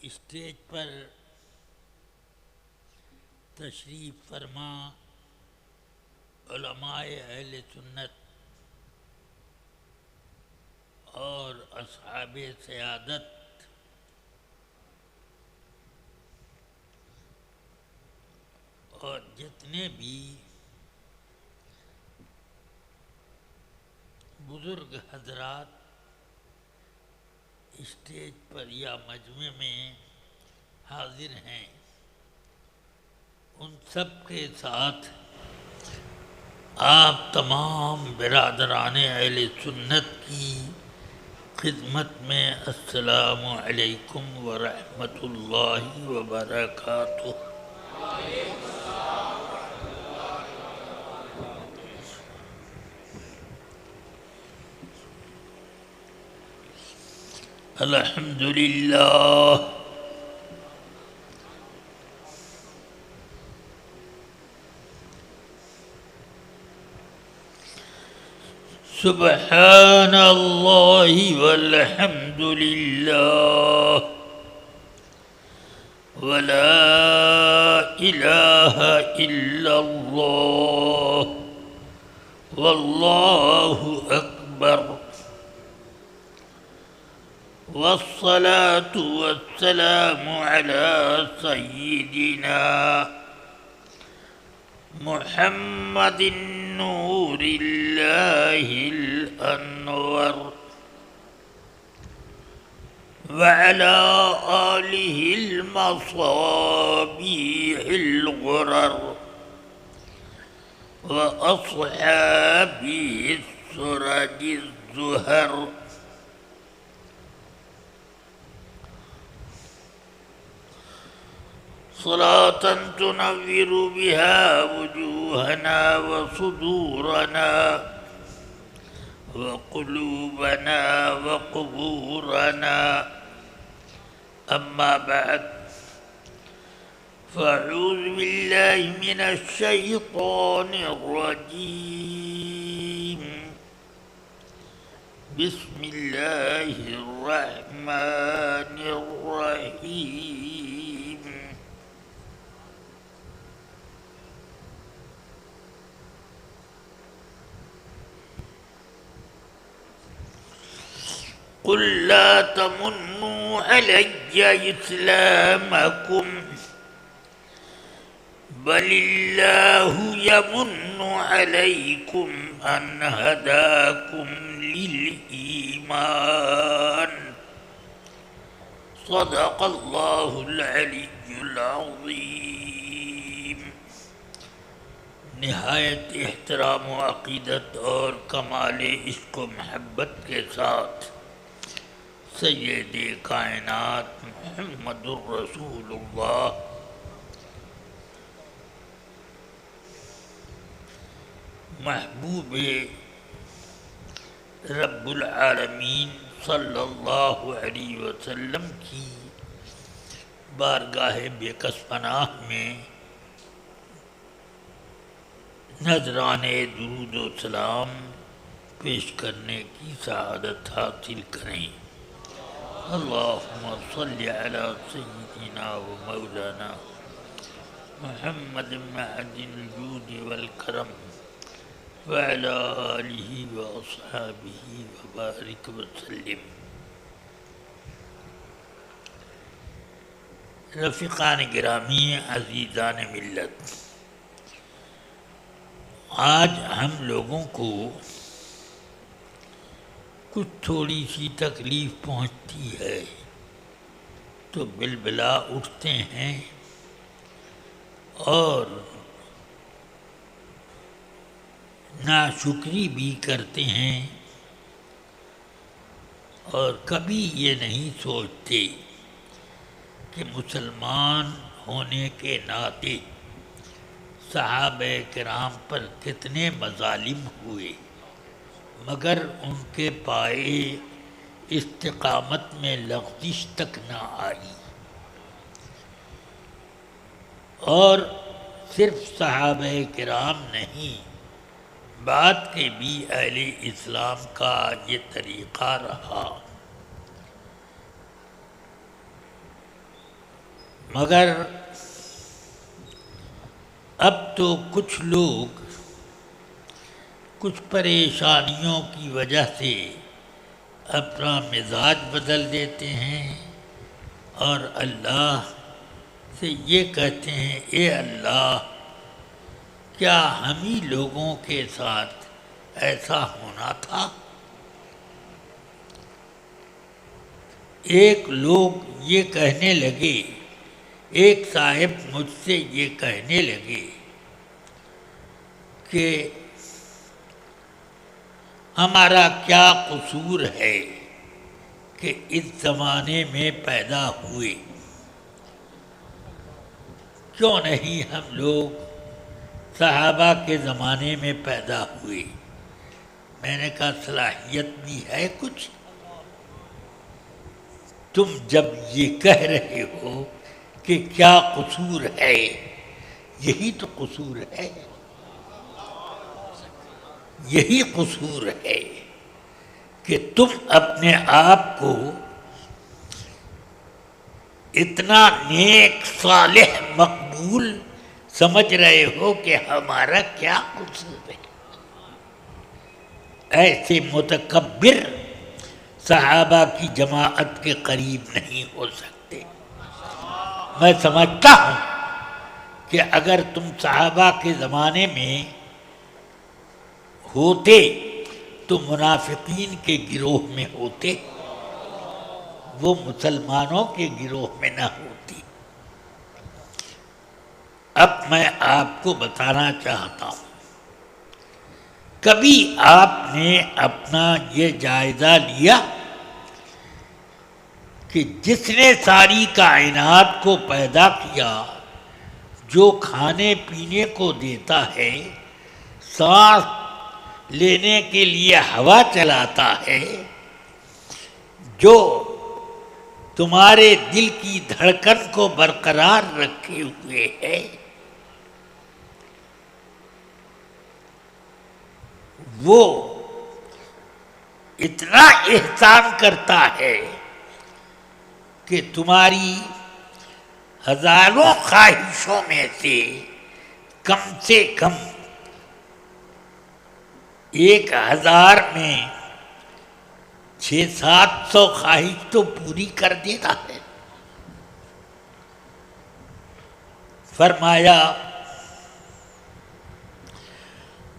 Stage پر تشریف فرما علماء اہل سنت اور اصحاب سیادت اور جتنے بھی بزرگ حضرات اسٹیج پر یا مجمع میں حاضر ہیں، ان سب کے ساتھ آپ تمام برادران اہل سنت کی خدمت میں السلام علیکم ورحمۃ اللہ وبرکاتہ۔ الحمد للہ سبحان اللہ والحمد للہ ولا الہ الا اللہ واللہ اکبر والصلاة والسلام على سيدنا محمد نور الله الأنور وعلى آله المصابيح الغرر وأصحابه السرج الزهر صلاة تنور بها وجوهنا وصدورنا وقلوبنا وقبورنا، أما بعد فأعوذ بالله من الشيطان الرجيم، بسم الله الرحمن الرحيم۔ قل لا تمنوا علي إسلامكم بل الله يمن عليكم أن هداكم للإيمان، صدق الله العلي العظيم۔ نہایت احترام و عقیدت اور کمال عشق و محبت کے ساتھ سید کائنات محمد الرسول اللہ محبوب رب العالمین صلی اللہ علیہ وسلم کی بارگاہ بے کس پناہ میں نذرانے درود و سلام پیش کرنے کی سعادت حاصل کریں۔ اللہم صلی علی سیدنا و مولانا محمد معدن الجود والکرم وعلی آلہ و اصحابہ وبارک وسلم۔ رفیقان گرامی، عزیزان ملت، آج ہم لوگوں کو کچھ تھوڑی سی تکلیف پہنچتی ہے تو بلبلا اٹھتے ہیں اور ناشکری بھی کرتے ہیں، اور کبھی یہ نہیں سوچتے کہ مسلمان ہونے کے ناطے صحابہ کرام پر کتنے مظالم ہوئے مگر ان کے پائے استقامت میں لغزش تک نہ آئی۔ اور صرف صحابہ کرام نہیں، بعد کے بھی اہل اسلام کا یہ طریقہ رہا۔ مگر اب تو کچھ لوگ کچھ پریشانیوں کی وجہ سے اپنا مزاج بدل دیتے ہیں اور اللہ سے یہ کہتے ہیں، اے اللہ، کیا ہم ہی لوگوں کے ساتھ ایسا ہونا تھا؟ ایک لوگ یہ کہنے لگے، ایک صاحب مجھ سے یہ کہنے لگے کہ ہمارا کیا قصور ہے کہ اس زمانے میں پیدا ہوئے؟ کیوں نہیں ہم لوگ صحابہ کے زمانے میں پیدا ہوئے؟ میں نے کہا صلاحیت بھی ہے کچھ؟ تم جب یہ کہہ رہے ہو کہ کیا قصور ہے، یہی تو قصور ہے، یہی قصور ہے کہ تم اپنے آپ کو اتنا نیک، صالح، مقبول سمجھ رہے ہو کہ ہمارا کیا قصور ہے۔ ایسے متکبر صحابہ کی جماعت کے قریب نہیں ہو سکتے۔ میں سمجھتا ہوں کہ اگر تم صحابہ کے زمانے میں ہوتے تو منافقین کے گروہ میں ہوتے، وہ مسلمانوں کے گروہ میں نہ ہوتی۔ اب میں آپ کو بتانا چاہتا ہوں، کبھی آپ نے اپنا یہ جائزہ لیا کہ جس نے ساری کائنات کو پیدا کیا، جو کھانے پینے کو دیتا ہے، سانس لینے کے لیے ہوا چلاتا ہے، جو تمہارے دل کی دھڑکن کو برقرار رکھے ہوئے ہے، وہ اتنا احسان کرتا ہے کہ تمہاری ہزاروں خواہشوں میں سے کم 1000 میں 600-700 خواہش تو پوری کر دیتا ہے۔ فرمایا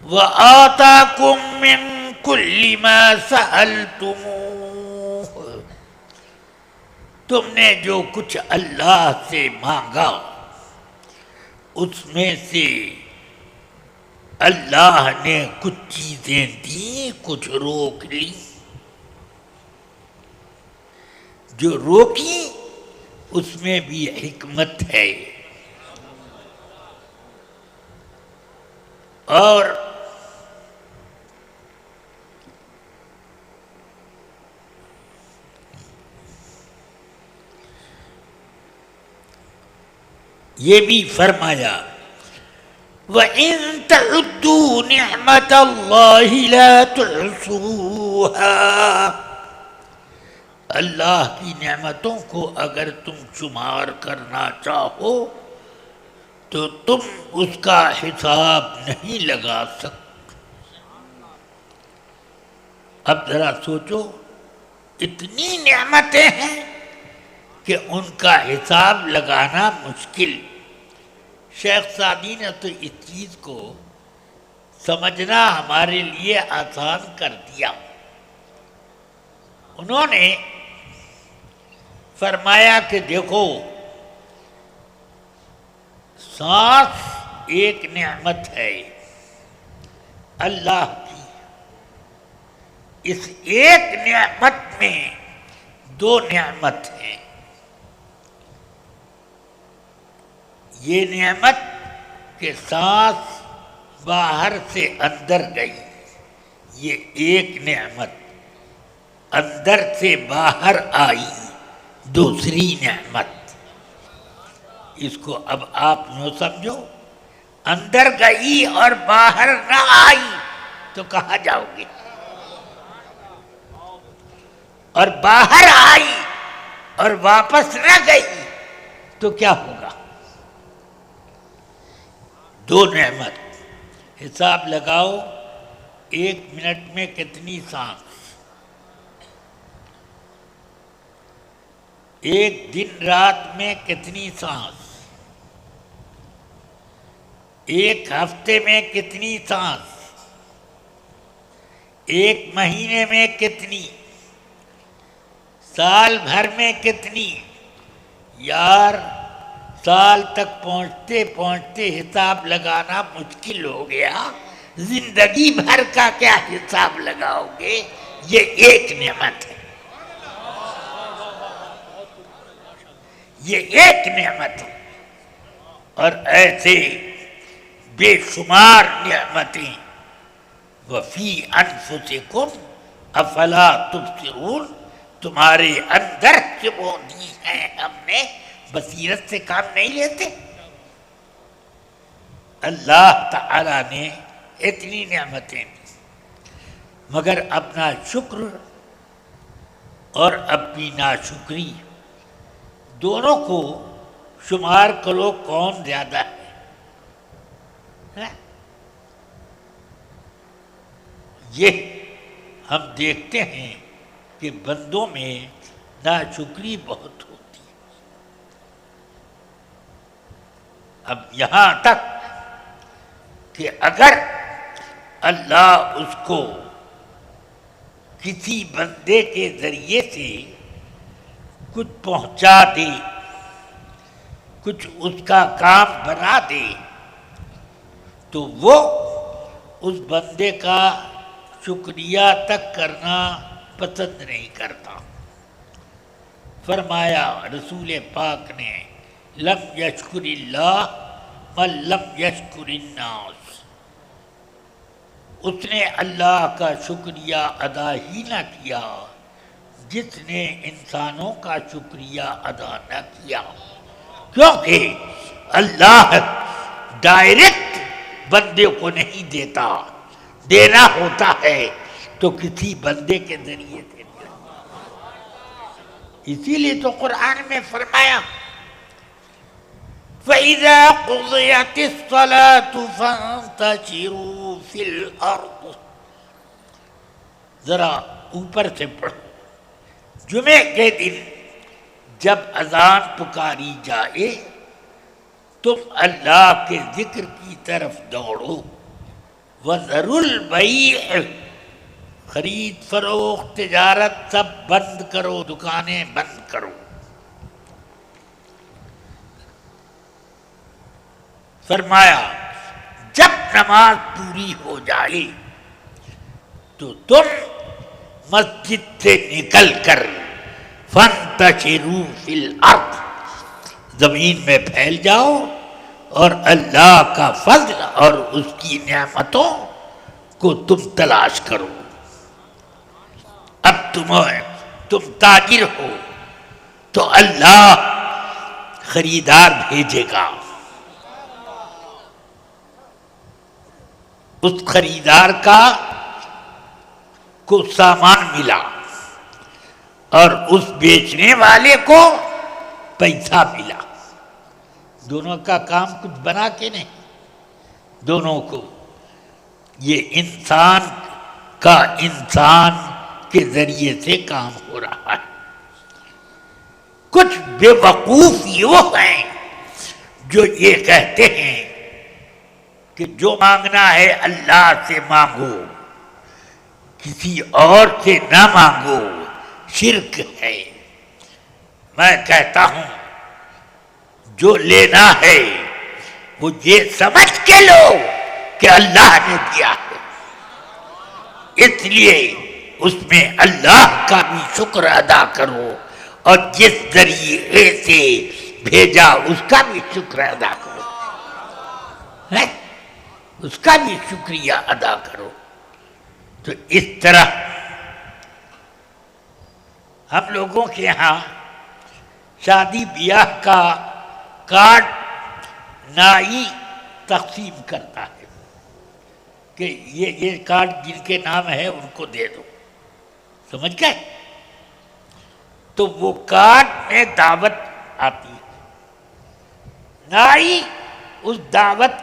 وَآتَاكُم مِّن كُلِّ مَا سَأَلْتُمُوهُ، تم نے جو کچھ اللہ سے مانگا اس میں سے اللہ نے کچھ چیزیں دیں، کچھ روک لی۔ جو روکی اس میں بھی حکمت ہے، اور یہ بھی فرمایا وَإِن تَعُدُّوا نِعْمَةَ اللَّهِ لَا تُحْصُوهَا، اللہ کی نعمتوں کو اگر تم شمار کرنا چاہو تو تم اس کا حساب نہیں لگا سکتے۔ اب ذرا سوچو، اتنی نعمتیں ہیں کہ ان کا حساب لگانا مشکل۔ شیخ سعدی نے تو اس چیز کو سمجھنا ہمارے لیے آسان کر دیا۔ انہوں نے فرمایا کہ دیکھو، سانس ایک نعمت ہے اللہ کی، اس ایک نعمت میں 2 نعمت ہیں۔ یہ نعمت کہ سانس باہر سے اندر گئی، یہ ایک نعمت، اندر سے باہر آئی دوسری نعمت۔ اس کو اب آپ یوں سمجھو، اندر گئی اور باہر نہ آئی تو کہاں جاؤ گے؟ اور باہر آئی اور واپس نہ گئی تو کیا ہوگا؟ 2 نعمت، حساب لگاؤ 1 منٹ میں کتنی سانس، 1 دن رات میں کتنی سانس، 1 ہفتے میں کتنی سانس، 1 مہینے میں کتنی، سال بھر میں کتنی؟ یار سال تک پہنچتے پہنچتے حساب لگانا مشکل ہو گیا، زندگی بھر کا کیا حساب لگاؤ گے؟ یہ ایک نعمت ہے، یہ ایک نعمت ہے، اور ایسے بے شمار نعمتیں وفی انفسکم افلا تبصرون، تمہارے اندر جو وہ دی ہیں ہم نے، بصیرت سے کام نہیں لیتے؟ اللہ تعالیٰ نے اتنی نعمتیں دی، مگر اپنا شکر اور اپنی ناشکری دونوں کو شمار کرو کون زیادہ ہے؟ یہ ہم دیکھتے ہیں کہ بندوں میں ناشکری بہت ہوتی ہے، اب یہاں تک کہ اگر اللہ اس کو کسی بندے کے ذریعے سے کچھ پہنچا دے، کچھ اس کا کام بنا دے، تو وہ اس بندے کا شکریہ تک کرنا پسند نہیں کرتا۔ فرمایا رسول پاک نے، لم یشکر اللہ من لم یشکر الناس، اس نے اللہ کا شکریہ ادا ہی نہ کیا جس نے انسانوں کا شکریہ ادا نہ کیا، کیونکہ اللہ ڈائریکٹ بندے کو نہیں دیتا، دینا ہوتا ہے تو کسی بندے کے ذریعے سے، اسی لیے تو قرآن میں فرمایا فَإِذَا قُضِيَتِ الصَّلَاةُ فَانتَشِرُوا فِي الْأَرْضِ، ذرا اوپر سے پڑھو، جمعے کے دن جب اذان پکاری جائے تم اللہ کے ذکر کی طرف دوڑو، وَذَرُوا الْبَيْعَ، خرید فروخت تجارت سب بند کرو، دکانیں بند کرو۔ فرمایا جب نماز پوری ہو جائے تو تم مسجد سے نکل کر فانتشروا فی الارض، زمین میں پھیل جاؤ اور اللہ کا فضل اور اس کی نعمتوں کو تم تلاش کرو۔ اب تم تاجر ہو تو اللہ خریدار بھیجے گا، اس خریدار کو سامان ملا اور اس بیچنے والے کو پیسہ ملا، دونوں کا کام کچھ بنا کے نہیں، دونوں کو یہ انسان کا انسان کے ذریعے سے کام ہو رہا ہے۔ کچھ بے وقوف یہ ہیں جو یہ کہتے ہیں کہ جو مانگنا ہے اللہ سے مانگو، کسی اور سے نہ مانگو، شرک ہے۔ میں کہتا ہوں جو لینا ہے وہ یہ سمجھ کے لو کہ اللہ نے دیا ہے، اس لیے اس میں اللہ کا بھی شکر ادا کرو، اور جس ذریعے سے بھیجا اس کا بھی شکر ادا کرو، اس کا بھی شکریہ ادا کرو۔ تو اس طرح ہم لوگوں کے ہاں شادی بیاہ کا کارڈ نائی تقسیم کرتا ہے کہ یہ کارڈ جن کے نام ہے ان کو دے دو، سمجھ گئے؟ تو وہ کارڈ میں دعوت آتی ہے، نائی اس دعوت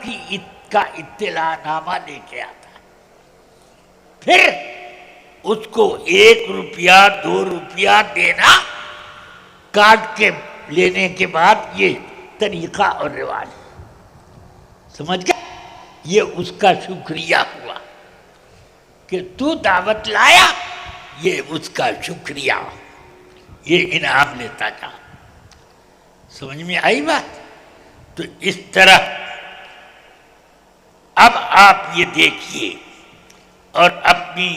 کا اطلاع نامہ لے کے آتا ہے، پھر اس کو 1 روپیہ 2 روپیہ دینا کاٹ کے لینے کے بعد، یہ طریقہ اور رواج سمجھ گیا؟ یہ اس کا شکریہ ہوا کہ تو دعوت لایا، یہ اس کا شکریہ، یہ انعام لیتا جا۔ سمجھ میں آئی بات؟ تو اس طرح اب آپ یہ دیکھیے اور اپنی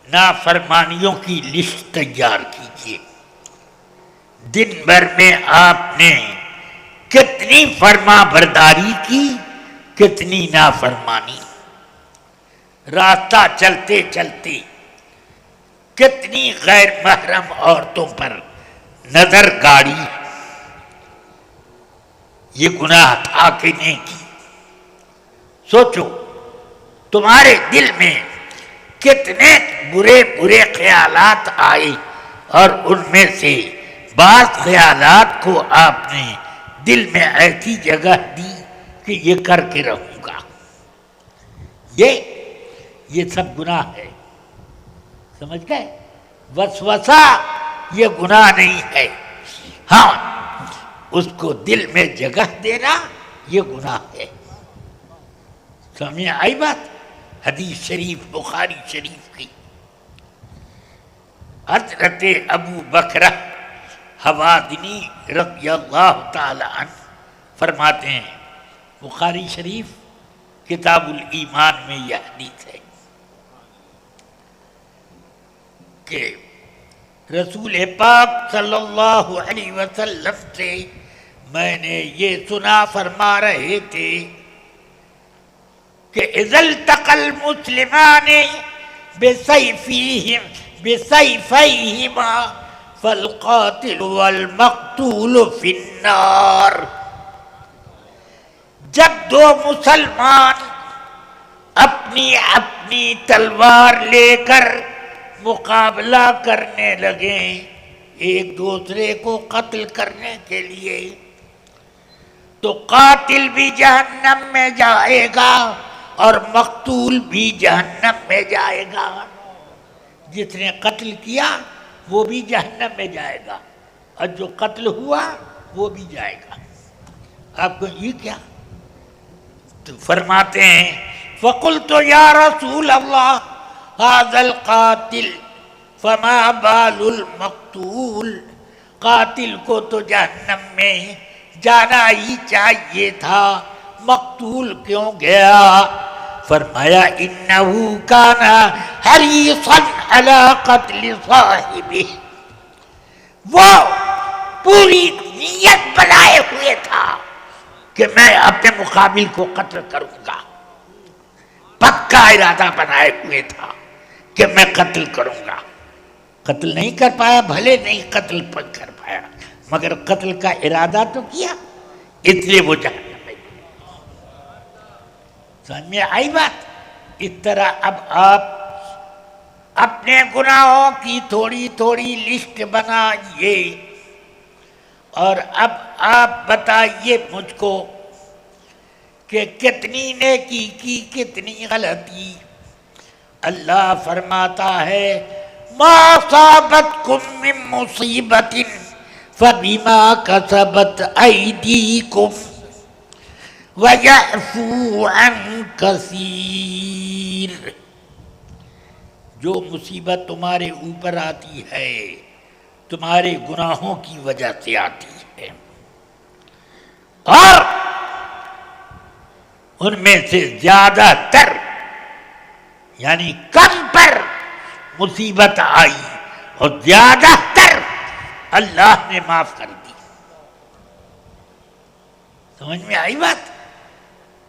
نافرمانیوں کی لسٹ تیار کیجیے۔ دن بھر میں آپ نے کتنی فرما برداری کی، کتنی نافرمانی، راستہ چلتے چلتے کتنی غیر محرم عورتوں پر نظر گاڑی، یہ گناہ تھا کہ نہیں کی؟ سوچو تمہارے دل میں کتنے برے برے خیالات آئے، اور ان میں سے بعض خیالات کو آپ نے دل میں ایسی جگہ دی کہ یہ کر کے رہوں گا۔ یہ سب گناہ ہے، سمجھ گئے؟ وسوسہ یہ گناہ نہیں ہے، ہاں اس کو دل میں جگہ دینا یہ گناہ ہے۔ سمجھ آئی بات؟ حدیث شریف بخاری شریف کی، حضرت ابو بکر حوادنی رضی اللہ تعالی عنہ فرماتے ہیں، بخاری شریف کتاب الایمان میں یہ حدیث ہے کہ رسول پاک صلی اللہ علیہ وسلم سے میں نے یہ سنا، فرما رہے تھے کہ اذا التقى المسلمان بسيفيهما فالقاتل والمقتول في النار۔ جب دو مسلمان اپنی تلوار لے کر مقابلہ کرنے لگیں ایک دوسرے کو قتل کرنے کے لیے، تو قاتل بھی جہنم میں جائے گا اور مقتول بھی جہنم میں جائے گا۔ جس نے قتل کیا وہ بھی جہنم میں جائے گا، اور جو قتل ہوا وہ بھی جائے گا۔ آپ کو یہ کیا؟ تو فرماتے ہیں فَقُلْتُ يَا رَسُولَ اللَّهِ هَذَا الْقَاتِلِ فَمَا بَالُ الْمَقْتُولِ۔ قاتل کو تو جہنم میں جانا ہی چاہیے تھا، مقتول کیوں گیا؟ فرمایا انہو کان حریصا علی قتل صاحبہ، وہ پوری نیت بنائے ہوئے تھا کہ میں اپنے مقابل کو قتل کروں گا، پکا ارادہ بنائے ہوئے تھا کہ میں قتل کروں گا۔ قتل نہیں کر پایا، بھلے نہیں قتل کر پایا، مگر قتل کا ارادہ تو کیا، اس لیے وہ جہنم میں۔ سمجھ میں آئی بات؟ اس طرح اب آپ اپنے گناہوں کی تھوڑی تھوڑی لسٹ بنائیے، اور اب آپ بتائیے مجھ کو کہ کتنی نیکی کی، کتنی غلطی۔ اللہ فرماتا ہے ما اصابتکم من مصیبت فبما کسبت ایدیکم ویعفو عن کثیر۔ جو مصیبت تمہارے اوپر آتی ہے تمہارے گناہوں کی وجہ سے آتی ہے، اور ان میں سے زیادہ تر یعنی کم پر مصیبت آئی اور زیادہ تر اللہ نے معاف کر دی۔ سمجھ میں آئی بات؟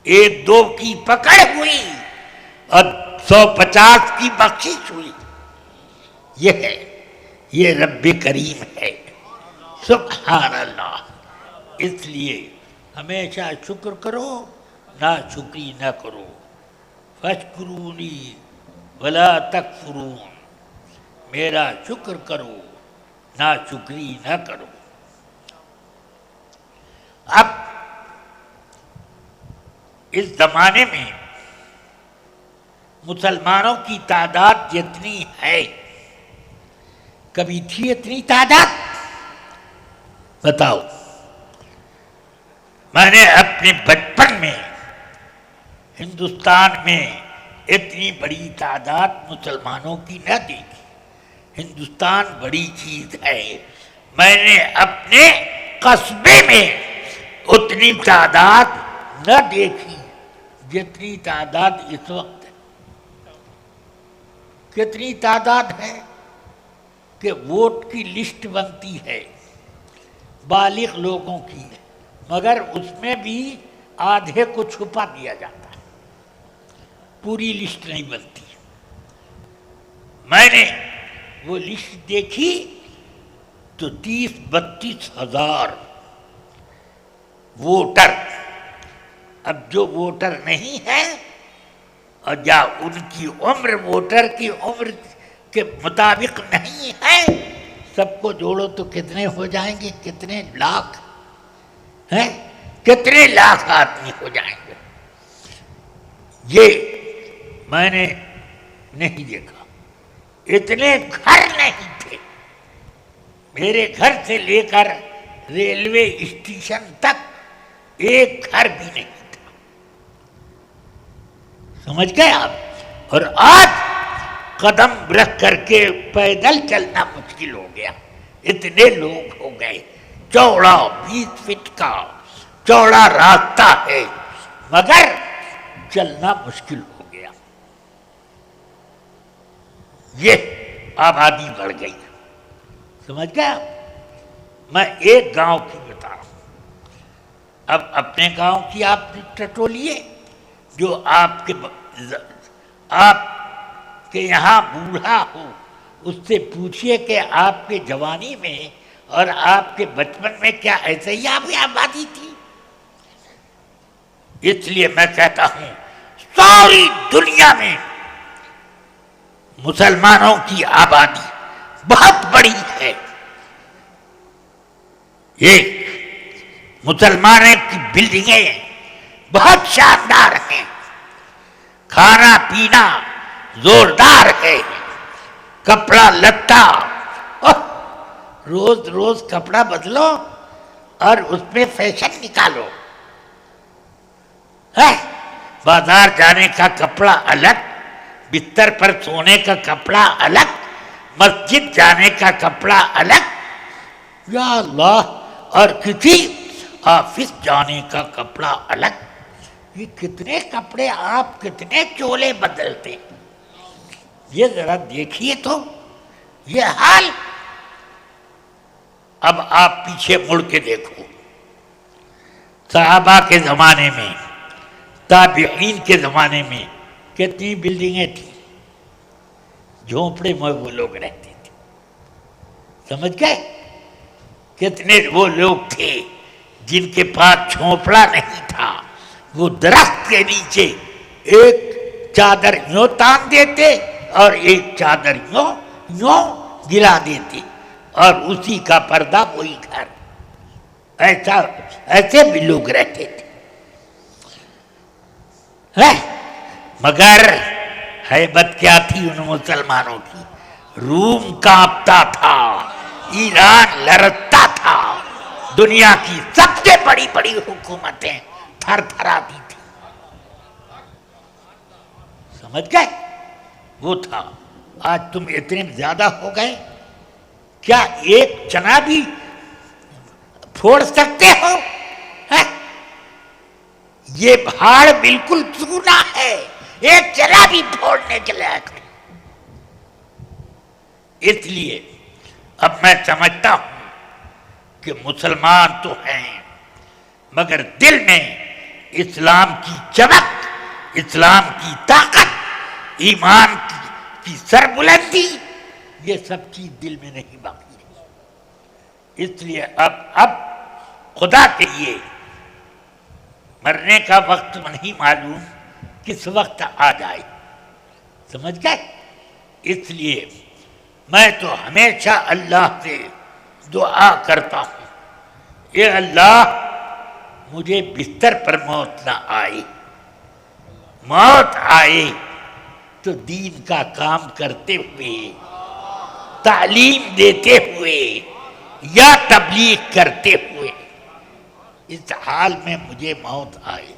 1-2 کی پکڑ ہوئی اور 150 کی بخشش ہوئی۔ یہ ہے، یہ رب کریم ہے، سبحان اللہ۔ اس لیے ہمیشہ شکر کرو، ناشکری نہ کرو۔ فاشکرونی ولا تکفرون، میرا شکر کرو، ناشکری نہ کرو۔ اب اس زمانے میں مسلمانوں کی تعداد جتنی ہے کبھی تھی اتنی تعداد؟ بتاؤ. میں نے اپنے بچپن میں ہندوستان میں اتنی بڑی تعداد مسلمانوں کی نہ دیکھی. ہندوستان بڑی چیز ہے. میں نے اپنے قصبے میں اتنی تعداد نہ دیکھی جتنی تعداد اس وقت ہے. کتنی تعداد ہے کہ ووٹ کی لسٹ بنتی ہے بالغ لوگوں کی، مگر اس میں بھی آدھے کو چھپا دیا جاتا ہے، پوری لسٹ نہیں بنتی. میں نے وہ لسٹ دیکھی تو 30-32 ہزار ووٹر. اب جو ووٹر نہیں ہے اور یا ان کی عمر ووٹر کی عمر کے مطابق نہیں ہے، سب کو جوڑو تو کتنے ہو جائیں گے؟ کتنے لاکھ ہیں؟ کتنے لاکھ آدمی ہو جائیں گے؟ یہ میں نے نہیں دیکھا. اتنے گھر نہیں تھے. میرے گھر سے لے کر ریلوے اسٹیشن تک ایک گھر بھی نہیں تھا. سمجھ گئے آپ؟ اور آج قدم رکھ کر کے پیدل چلنا مشکل ہو گیا. اتنے لوگ ہو گئے. چوڑا 20 فٹ کا چوڑا راستہ ہے مگر چلنا مشکل ہو گیا. یہ آبادی بڑھ گئی. سمجھ گئے آپ؟ میں ایک گاؤں کی بتا رہا ہوں. اب اپنے گاؤں کی آپ ٹٹولیے. جو آپ کے یہاں بوڑھا ہو اس سے پوچھئے کہ آپ کے جوانی میں اور آپ کے بچپن میں کیا ایسے ہی آپ کی آبادی تھی؟ اس لیے میں کہتا ہوں ساری دنیا میں مسلمانوں کی آبادی بہت بڑی ہے. ایک مسلمانوں کی بلڈنگیں بہت شاندار ہیں، کھانا پینا زوردار ہے، کپڑا لتا روز روز کپڑا بدلو اور اس میں فیشن نکالو. بازار جانے کا کپڑا الگ، بستر پر سونے کا کپڑا الگ، مسجد جانے کا کپڑا الگ، یا اللہ، اور کسی آفس جانے کا کپڑا الگ. یہ کتنے کپڑے آپ کتنے چولے بدلتے؟ یہ ذرا دیکھیے تو یہ حال. اب آپ پیچھے مڑ کے دیکھو. صحابہ کے زمانے میں، تابعین کے زمانے میں کتنی بلڈنگیں تھیں. جھونپڑے میں وہ لوگ رہتے تھے. سمجھ گئے؟ کتنے وہ لوگ تھے جن کے پاس جھونپڑا نہیں تھا. وہ درخت کے نیچے ایک چادر یوں تان دیتے اور ایک چادر یوں گرا دیتے اور اسی کا پردہ وہی گھر. ایسے بھی لوگ رہتے تھے. مگر ہیبت کیا تھی ان مسلمانوں کی؟ روم کانپتا تھا، ایران لرزتا تھا، دنیا کی سب سے بڑی بڑی حکومتیں تھر تھراتی تھی. سمجھ گئے؟ وہ تھا. آج تم اتنے زیادہ ہو گئے، کیا ایک چنا بھی پھوڑ سکتے ہو؟ یہ پہاڑ بالکل سونا ہے، ایک چنا بھی پھوڑنے کے لائق نہیں. اس لیے اب میں سمجھتا ہوں کہ مسلمان تو ہیں مگر دل میں اسلام کی چمک، اسلام کی طاقت، ایمان کی سربلندی، یہ سب چیز دل میں نہیں باقی ہے. اس لیے اب خدا کے لیے مرنے کا وقت نہیں معلوم کس وقت آ جائے. سمجھ گئے؟ اس لیے میں تو ہمیشہ اللہ سے دعا کرتا ہوں، اے اللہ مجھے بستر پر موت نہ آئے، موت آئے تو دین کا کام کرتے ہوئے، تعلیم دیتے ہوئے یا تبلیغ کرتے ہوئے، اس حال میں مجھے موت آئے۔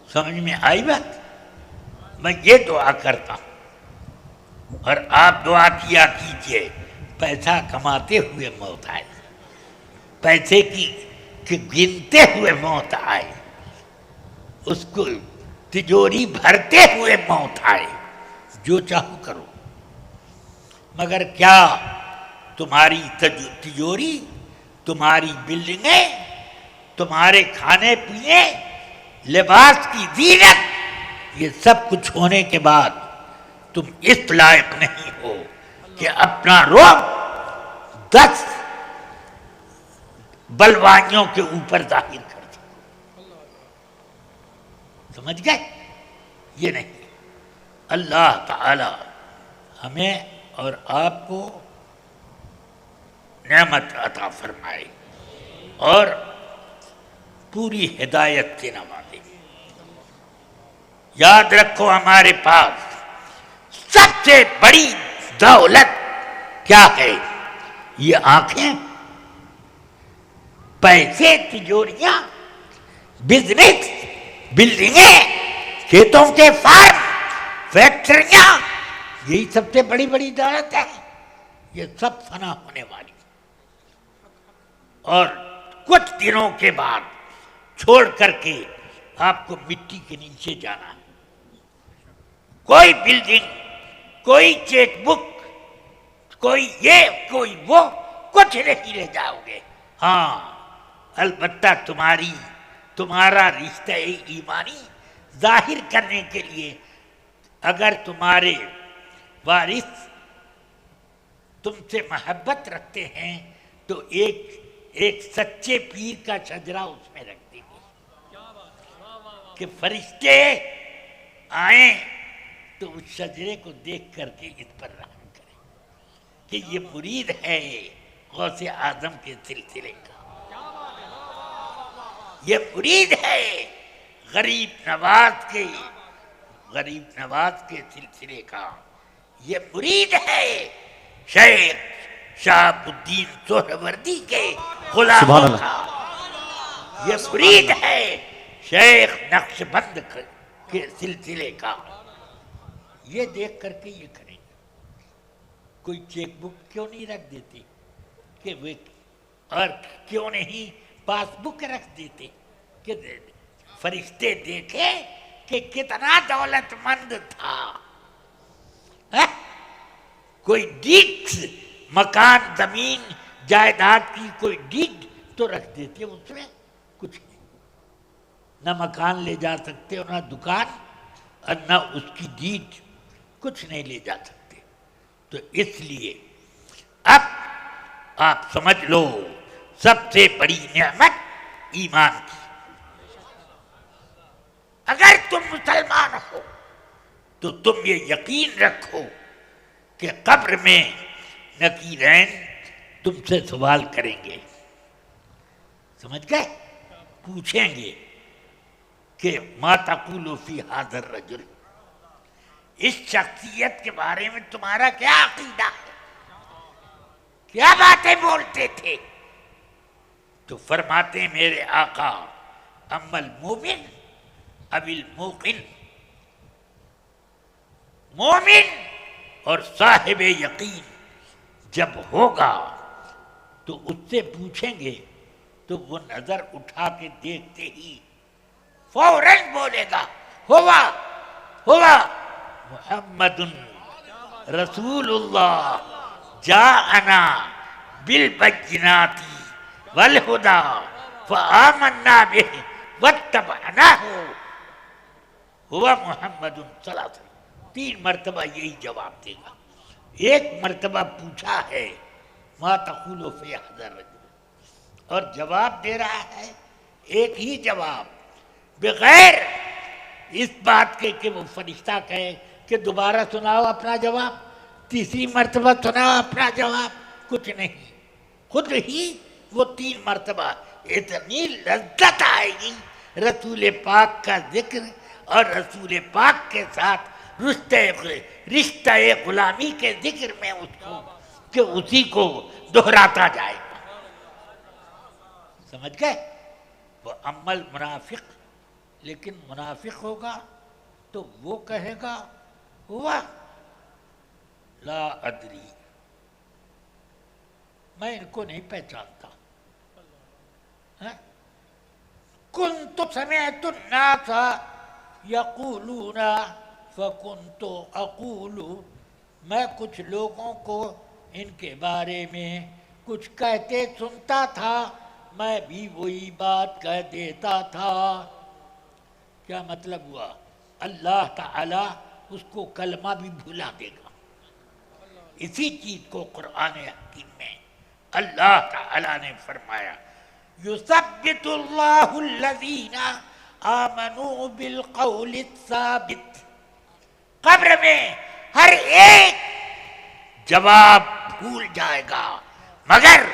سمجھ میں آئی بات؟ میں یہ دعا کرتا ہوں، اور آپ دعا کیا کیجئے پیسہ کماتے ہوئے موت آئے، پیسے کی گنتے ہوئے موت آئے، اس کو تجوری بھرتے ہوئے موت آئے، جو چاہو کرو، مگر کیا تمہاری تجوری، تمہاری بلڈنگیں، تمہارے کھانے پینے، لباس کی زینت، یہ سب کچھ ہونے کے بعد تم اس لائق نہیں ہو کہ اپنا رعب 10 بلوائیوں کے اوپر ظاہر کر دو۔ سمجھ گئے؟ یہ نہیں۔ اللہ تعالی ہمیں اور آپ کو نعمت عطا فرمائے اور پوری ہدایت سے نوازے۔ یاد رکھو، ہمارے پاس سب سے بڑی دولت کیا ہے؟ یہ آنکھیں، پیسے، تجوریاں، بزنس، بلڈنگیں، کھیتوں کے فارم، فیکٹریاں، یہی سب سے بڑی بڑی دولت ہے۔ یہ سب فنا ہونے والی، اور کچھ دنوں کے بعد چھوڑ کر کے آپ کو مٹی کے نیچے جانا ہے۔ کوئی بلڈنگ، کوئی چیک بک، کوئی یہ کوئی وہ، کچھ نہیں لے جاؤ گے۔ ہاں البتہ تمہارا رشتہ ایمانی ظاہر کرنے کے لیے اگر تمہارے وارث تم سے محبت رکھتے ہیں تو ایک سچے پیر کا شجرہ اس میں رکھ دیں گے کہ فرشتے آئیں تو اس شجرے کو دیکھ کر کے اس پر رحم کریں کہ یہ مرید ہے غوث اعظم کے سلسلے کا، یہ مرید ہے غریب نواز کے سلسلے کا، یہ مرید ہے شیخ شہاب الدین سہروردی کے غلاموں کا، یہ مرید ہے شیخ نقشبند کے سلسلے کا۔ یہ دیکھ کر کے یہ کریں گے۔ کوئی چیک بک کیوں نہیں رکھ دیتے کہ وہ، اور کیوں نہیں پاس بک رکھ دیتے کہ فرشتے دیکھے کہ کتنا دولت مند تھا۔ کوئی ڈیڈ، مکان، زمین، جائیداد کی کوئی ڈیڈ تو رکھ دیتے، اس میں کچھ نہیں، نہ مکان لے جا سکتے اور نہ دکان، اور نہ اس کی ڈیڈ، کچھ نہیں لے جا سکتے۔ تو اس لیے اب آپ سمجھ لو سب سے بڑی نعمت ایمان کی۔ اگر تم مسلمان ہو تو تم یہ یقین رکھو کہ قبر میں نکیرین تم سے سوال کریں گے، سمجھ گئے؟ پوچھیں گے کہ ما تقول فی ھذا الرجل، اس شخصیت کے بارے میں تمہارا کیا عقیدہ ہے، کیا باتیں بولتے تھے؟ تو فرماتے ہیں میرے آقا، اما المومن اب الموقن، مومن اور صاحب یقین جب ہوگا تو اس سے پوچھیں گے تو وہ نظر اٹھا کے دیکھتے ہی فوراً بولے گا ہوا محمد رسول اللہ جاءنا بالبینات والہدی فآمنا بہ واتبعناہ، ہوا محمد صلی اللہ علیہ وسلم۔ 3 مرتبہ یہی جواب دے گا۔ ایک مرتبہ پوچھا ہے ما تقول فی ھذا الرجل، اور جواب دے رہا ہے ایک ہی جواب، بغیر اس بات کے کہ وہ فرشتہ کہے کہ دوبارہ سناؤ اپنا جواب، تیسری مرتبہ سناؤ اپنا جواب، کچھ نہیں، خود ہی وہ 3 مرتبہ اتنی لذت آئے گی رسول پاک کا ذکر اور رسول پاک کے ساتھ رشتہ غلامی کے ذکر میں اس کو کہ اسی کو دہراتا جائے گا. سمجھ گئے؟ وہ عمل منافق، لیکن منافق ہوگا تو وہ کہے گا ہوا لا ادری، میں ان کو نہیں پہچانتا. كنت سمعت الناس يقولون فكنت اقول، میں کچھ لوگوں کو ان کے بارے میں کچھ کہتے سنتا تھا، میں بھی وہی بات کہہ دیتا تھا. کیا مطلب ہوا؟ اللہ تعالیٰ اس کو کلمہ بھی بھلا دے گا. اسی چیز کو قرآن حکیم میں اللہ تعالیٰ نے فرمایا یثبت اللہ الذین آمنوا بالقول الثابت. قبر میں ہر ایک جواب بھول جائے گا مگر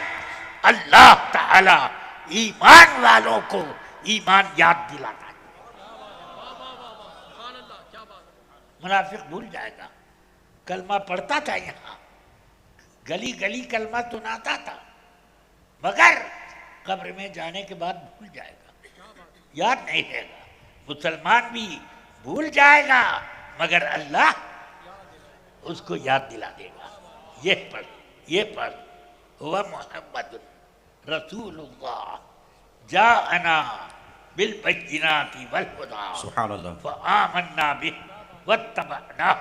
اللہ تعالیٰ ایمان والوں کو ایمان یاد دلاتا ہے. منافق بھول جائے گا. کلمہ پڑھتا تھا، یہاں گلی گلی کلمہ سناتا تھا، مگر قبر میں جانے کے بعد بھول جائے گا، یاد نہیں رہے گا. مسلمان بھی بھول جائے گا مگر اللہ اس کو یاد دلا دے گا. یہ پڑھ ہوا محمد رسول اللہ جاءنا بالبینات والہدی سبحان اللہ. فآمنا به واتبعناہ.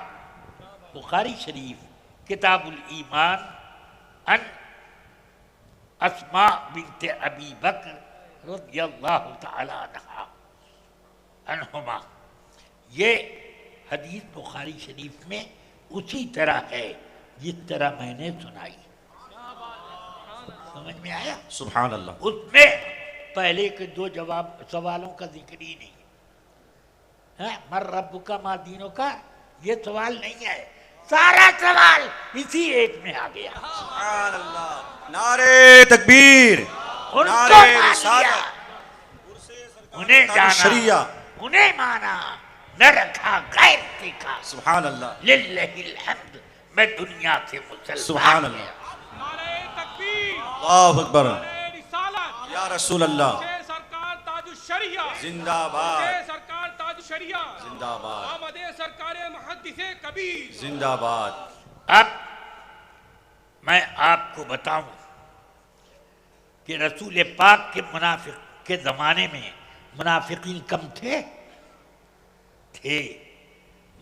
بخاری شریف کتاب الایمان ان اسماء بنت ابی بکر رضی اللہ تعالی عنہما. یہ حدیث بخاری شریف میں اسی طرح ہے جس طرح میں نے سنائی. سمجھ میں آیا؟ سبحان اللہ. اس میں پہلے کے دو سوالوں کا ذکر ہی نہیں ہے. من ربک ما دینک، یہ سوال نہیں ہے. سارا سوال اسی ایک میں آ گیا. سبحان اللہ. نعرہ تکبیر، ان کو نعرہ مان رسالت، لیا، انہیں جانا، شریعہ. انہیں مانا، نہ رکھا غیر سیکھا. سبحان اللہ. للہ الحمد. میں دنیا سے مسلمان سبحان اللہ. گیا. نعرہ تکبیر، اللہ اکبر. نعرہ رسالت، یا رسول اللہ شہ سرکار تاج الشریعہ، زندہ باد، شہ سرکار تاج الشریعہ، زندہ باد، آمد سرکار محدث کبیر. زندہ باد. اب میں آپ کو بتاؤں کہ رسول پاک کے منافق کے زمانے میں منافقین کم تھے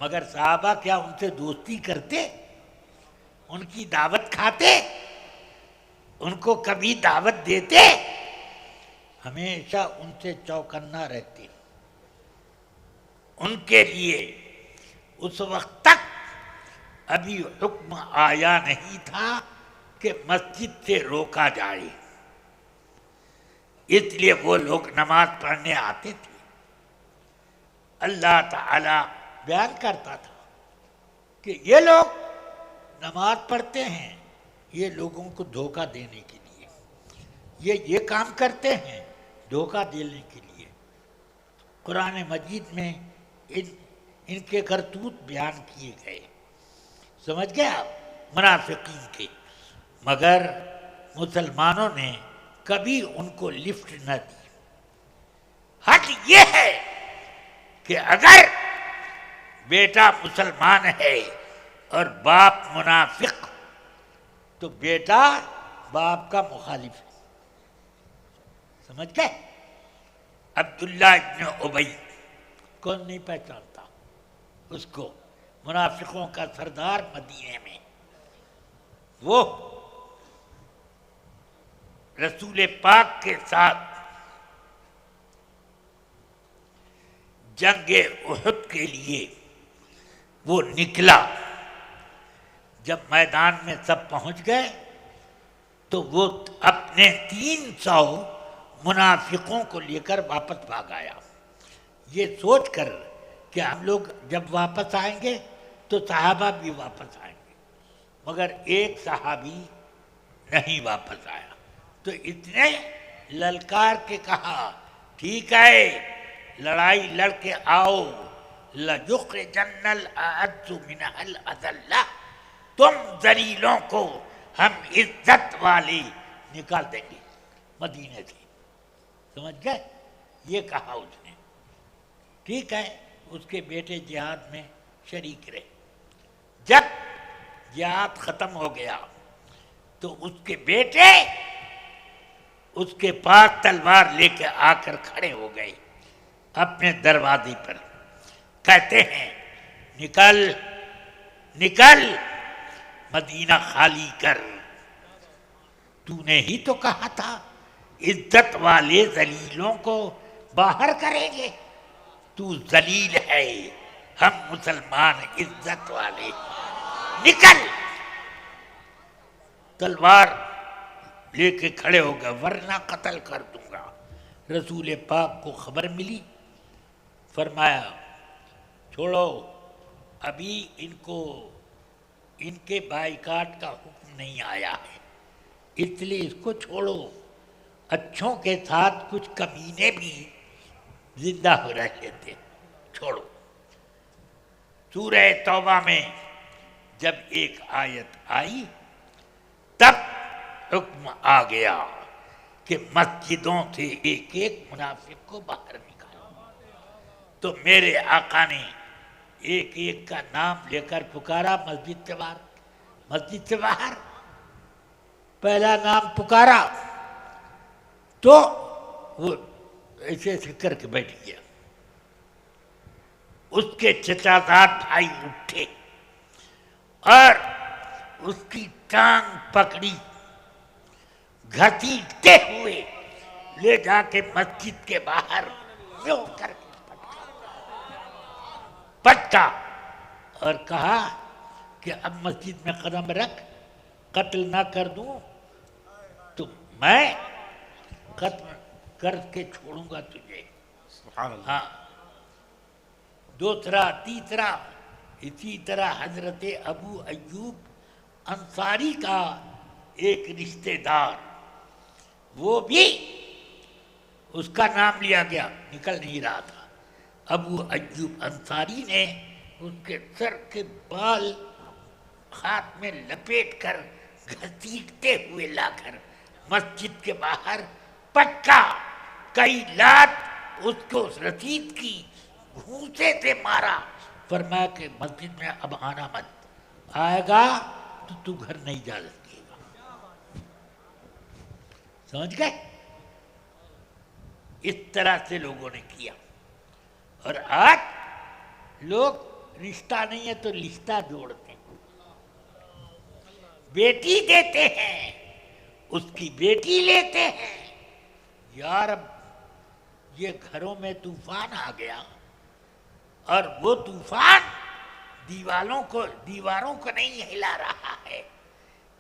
مگر صحابہ کیا ان سے دوستی کرتے؟ ان کی دعوت کھاتے؟ ان کو کبھی دعوت دیتے؟ ہمیشہ ان سے چوکنا رہتے. ان کے لیے اس وقت تک ابھی حکم آیا نہیں تھا کہ مسجد سے روکا جائے، اس لیے وہ لوگ نماز پڑھنے آتے تھے. اللہ تعالی بیان کرتا تھا کہ یہ لوگ نماز پڑھتے ہیں یہ لوگوں کو دھوکہ دینے کے لیے، یہ کام کرتے ہیں دھوکہ دینے کے لیے. قرآن مجید میں ان کے کرتوت بیان کیے گئے. سمجھ گئے آپ؟ منافقین کے. مگر مسلمانوں نے کبھی ان کو لفٹ نہ دی. حق یہ ہے کہ اگر بیٹا مسلمان ہے اور باپ منافق تو بیٹا باپ کا مخالف ہے. سمجھ گئے؟ عبداللہ ابن ابی، کون نہیں پہچانتا اس کو؟ منافقوں کا سردار مدینے میں. وہ رسول پاک کے ساتھ جنگ احد کے لیے وہ نکلا. جب میدان میں سب پہنچ گئے تو وہ اپنے 300 منافقوں کو لے کر واپس بھاگ آیا، یہ سوچ کر کہ ہم لوگ جب واپس آئیں گے تو صحابہ بھی واپس آئیں گے. مگر ایک صحابی نہیں واپس آیا تو اتنے للکار کے کہا ٹھیک ہے لڑائی لڑ کے آؤ، لَيُخْرِجَنَّ الْأَعَزُّ مِنْهَا الْأَذَلَّ، تم ذلیلوں کو ہم عزت والے نکال دیں گے مدینے سے. سمجھ گئے؟ یہ کہا اس نے. ٹھیک ہے، اس کے بیٹے جہاد میں شریک رہے. جب جہاد ختم ہو گیا تو اس کے بیٹے اس کے پاس تلوار لے کے آ کر کھڑے ہو گئے اپنے دروازے پر. کہتے ہیں نکل نکل، مدینہ خالی کر. تو نے ہی تو کہا تھا عزت والے ذلیلوں کو باہر کریں گے. تو ذلیل ہے، ہم مسلمان عزت والے. نکل. تلوار لے کے کھڑے ہو گئے، ورنہ قتل کر دوں گا. رسول پاک کو خبر ملی، فرمایا چھوڑو، ابھی ان کے بائیکاٹ کا حکم نہیں آیا ہے، اس لیے اس کو چھوڑو. اچھوں کے ساتھ کچھ کمینے بھی زندہ ہو رہے تھے، چھوڑو. سورہ توبہ میں جب ایک آیت آئی تب حکم آ گیا کہ مسجدوں سے ایک ایک منافق کو باہر نکالو. تو میرے آقا نے ایک ایک کا نام لے کر پکارا، مسجد سے باہر، مسجد سے باہر. پہلا نام پکارا تو وہ ایسے ایسے کر کے بیٹھ گیا. اس کے چچا زاد بھائی اٹھے اور اس کی ٹانگ پکڑی، گھسیٹتے ہوئے لے جا کے مسجد کے باہر یوں کر کے پٹکا اور کہا کہ اب مسجد میں قدم رکھ، قتل نہ کر دوں تو میں قتل کر کے چھوڑوں گا تجھے. سبحان اللہ. ہاں. دوسرا تیسرا اسی طرح حضرت ابو ایوب انصاری کا ایک رشتہ دار، وہ بھی اس کا نام لیا گیا، نکل نہیں رہا تھا. ابو ایوب انصاری نے اس کے سر کے بال ہاتھ میں لپیٹ کر گھسیٹتے ہوئے لا کر مسجد کے باہر پٹکا. کئی لات اس کو اس رسید کی گھوسے سے مارا. فرمایا کہ مسجد میں اب آنا مت، آئے گا تو تو گھر نہیں جا سکے گا. سمجھ گئے؟ اس طرح سے لوگوں نے کیا. اور آج لوگ رشتہ نہیں ہے تو رشتہ جوڑتے ہیں. بیٹی دیتے ہیں، اس کی بیٹی لیتے ہیں. یار اب یہ گھروں میں طوفان آ گیا اور وہ طوفان دیواروں کو نہیں ہلا رہا ہے،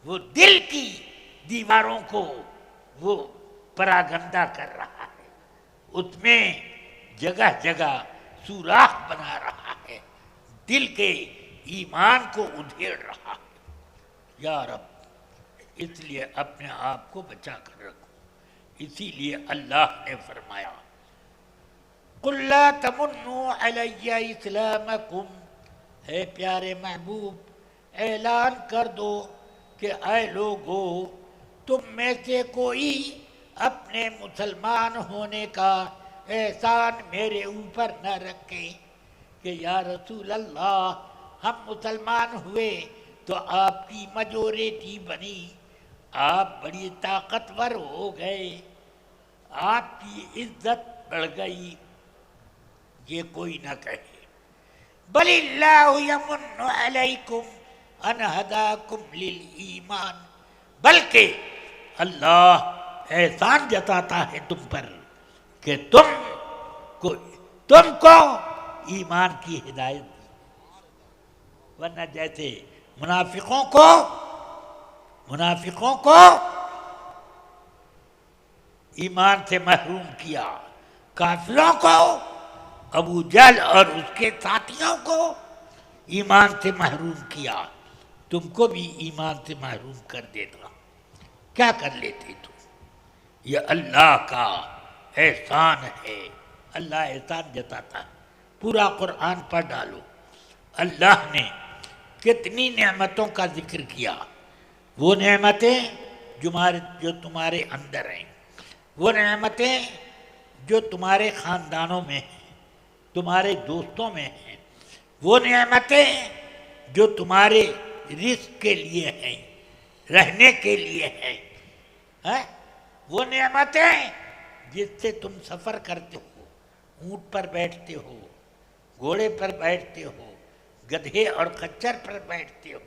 وہ دل کی دیواروں کو وہ پراگندہ کر رہا ہے. اس میں جگہ جگہ سوراخ بنا رہا ہے، دل کے ایمان کو ادھیڑ رہا ہے. یا رب، اس لیے اپنے آپ کو بچا کر رکھو. اسی لیے اللہ نے فرمایا قُلْ لَا تَمُنُّوا عَلَيَّ إِسْلَامَكُمْ، اے پیارے محبوب اعلان کر دو کہ اے لوگو، تم میں سے کوئی اپنے مسلمان ہونے کا احسان میرے اوپر نہ رکھے کہ یا رسول اللہ ہم مسلمان ہوئے تو آپ کی میجورٹی بنی، آپ بڑی طاقتور ہو گئے، آپ کی عزت بڑھ گئی. یہ کوئی نہ کہے. بل اللہ یمن علیکم ان ہداکم للایمان، بلکہ اللہ احسان جتاتا ہے تم پر کہ تم کو ایمان کی ہدایت دی. ورنہ جیسے منافقوں کو ایمان سے محروم کیا، کافروں کو، ابو جہل اور اس کے ساتھیوں کو ایمان سے محروم کیا، تم کو بھی ایمان سے محروم کر دیتا. کیا کر لیتے تم؟ یہ اللہ کا احسان ہے، اللہ احسان جتاتا ہے۔ پورا قرآن پڑھ ڈالو، اللہ نے کتنی نعمتوں کا ذکر کیا۔ وہ نعمتیں جو تمہارے اندر ہیں، وہ نعمتیں جو تمہارے خاندانوں میں ہیں، تمہارے دوستوں میں ہیں، وہ نعمتیں جو تمہارے رزق کے لیے ہیں، رہنے کے لیے ہیں، وہ نعمتیں جس سے تم سفر کرتے ہو، اونٹ پر بیٹھتے ہو، گھوڑے پر بیٹھتے ہو، گدھے اور خچر پر بیٹھتے ہو،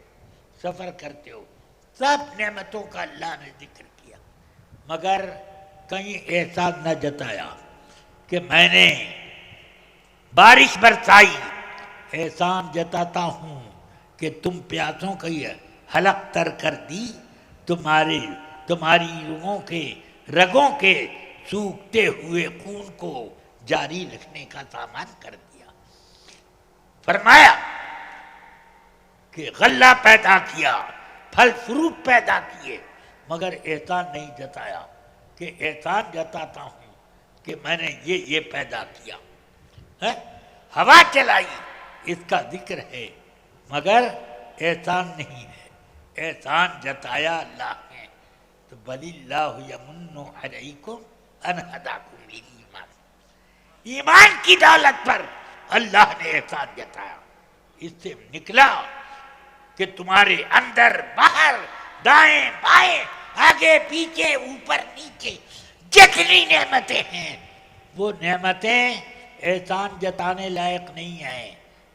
سفر کرتے ہو، سب نعمتوں کا اللہ نے ذکر کیا، مگر کہیں احساس نہ جتایا کہ میں نے بارش برسائی۔ احسان جتاتا ہوں کہ تم پیاسوں کی حلق تر کر دی، تمہاری رگوں کے سوکھتے ہوئے خون کو جاری رکھنے کا سامان کر دیا۔ فرمایا کہ غلہ پیدا کیا، پھل فروٹ پیدا کیے، مگر احسان نہیں جتایا کہ احسان جتاتا ہوں کہ میں نے یہ پیدا کیا۔ ہوا چلائی، اس کا ذکر ہے، مگر احسان نہیں ہے۔ احسان جتایا اللہ نے تو بل اللہ یمن علیکم ان ہداکم للایمان، ایمان کی دولت پر اللہ نے احسان جتایا۔ اس سے نکلا کہ تمہارے اندر باہر دائیں بائیں آگے پیچھے اوپر نیچے جتنی نعمتیں ہیں، وہ نعمتیں احسان جتانے لائق نہیں ہیں،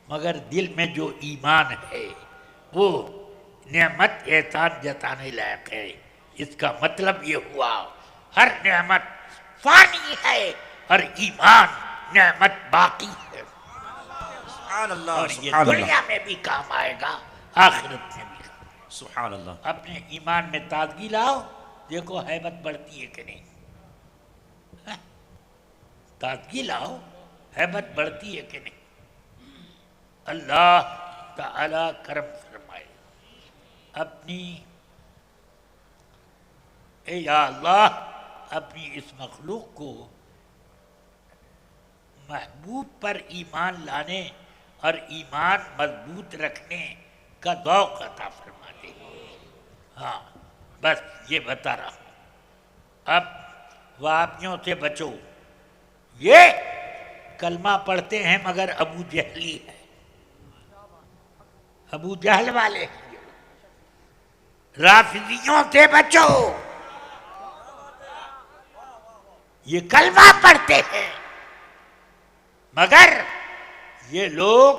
مگر دل میں جو ایمان ہے وہ نعمت احسان جتانے لائق ہے۔ اس کا مطلب یہ ہوا ہر نعمت فانی ہے اور ایمان نعمت باقی ہے، سبحان اللہ، اور یہ سبحان دنیا اللہ، میں بھی کام آئے گا، آخرت میں بھی کام۔ سبحان اللہ۔ اپنے ایمان میں تازگی لاؤ، دیکھو حیبت بڑھتی ہے کہ نہیں۔ تازگی لاؤ، حیبت بڑھتی ہے کہ نہیں۔ اللہ تعالی کرم فرمائے، اے یا اللہ اپنی اس مخلوق کو محبوب پر ایمان لانے اور ایمان مضبوط رکھنے کا ذوق عطا فرما دے۔ ہاں بس یہ بتا رہا ہوں۔ اب وہابیوں سے بچو، یہ کلمہ پڑھتے ہیں مگر ابو جہلی ہے، ابو جہل والے ہیں۔ رافضیوں سے بچو، یہ کلمہ پڑھتے ہیں مگر یہ لوگ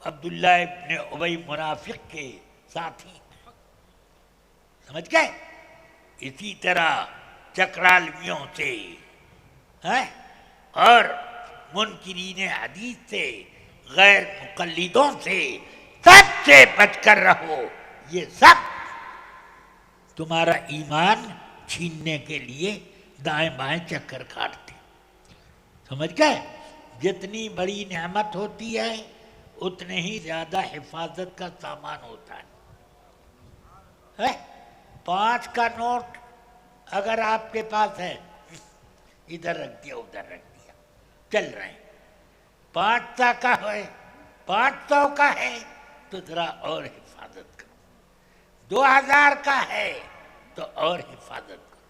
عبداللہ ابن ابی منافق کے ساتھی ہیں، سمجھ گئے؟ اسی طرح چکرالویوں سے اور منکرین حدیث سے، غیر مقلدوں سے، سب سے بچ کر رہو۔ یہ سب تمہارا ایمان چھیننے کے لیے دائیں بائیں چکر کاٹتے، سمجھ گئے؟ جتنی بڑی نعمت ہوتی ہے اتنے ہی زیادہ حفاظت کا سامان ہوتا ہے۔ 5 کا نوٹ اگر آپ کے پاس ہے، ادھر رکھ دیا ادھر رکھ دیا، چل رہے ہیں۔ 500 کا ہے، 500 کا ہے تو ذرا اور حفاظت کرو، 2000 کا ہے تو اور حفاظت کرو،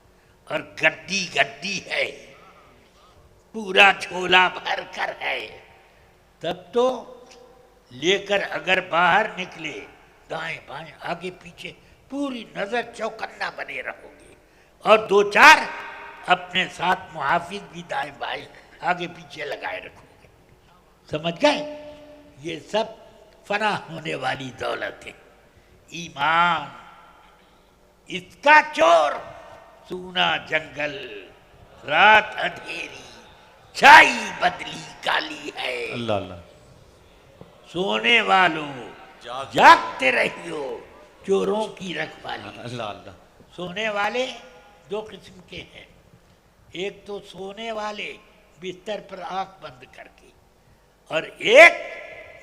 اور گڈی ہے، پورا جھولا بھر کر ہے، تب تو لے کر اگر باہر نکلے دائیں بائیں آگے پیچھے پوری نظر چوکنا بنے رہو گے، اور 2-4 اپنے ساتھ محافظ بھی دائیں بائیں آگے پیچھے لگائے رکھو گے، سمجھ گئے؟ یہ سب فنا ہونے والی دولت ہے۔ ایمان اس کا چور، سونا جنگل رات اندھیری، چھائی بدلی کالی ہے۔ اللہ اللہ، سونے والوں جاگتے رہیو، چوروں کی رکھوالی۔ اللہ اللہ، سونے والے 2 قسم کے ہیں، ایک تو سونے والے بستر پر آنکھ بند کر کے، اور ایک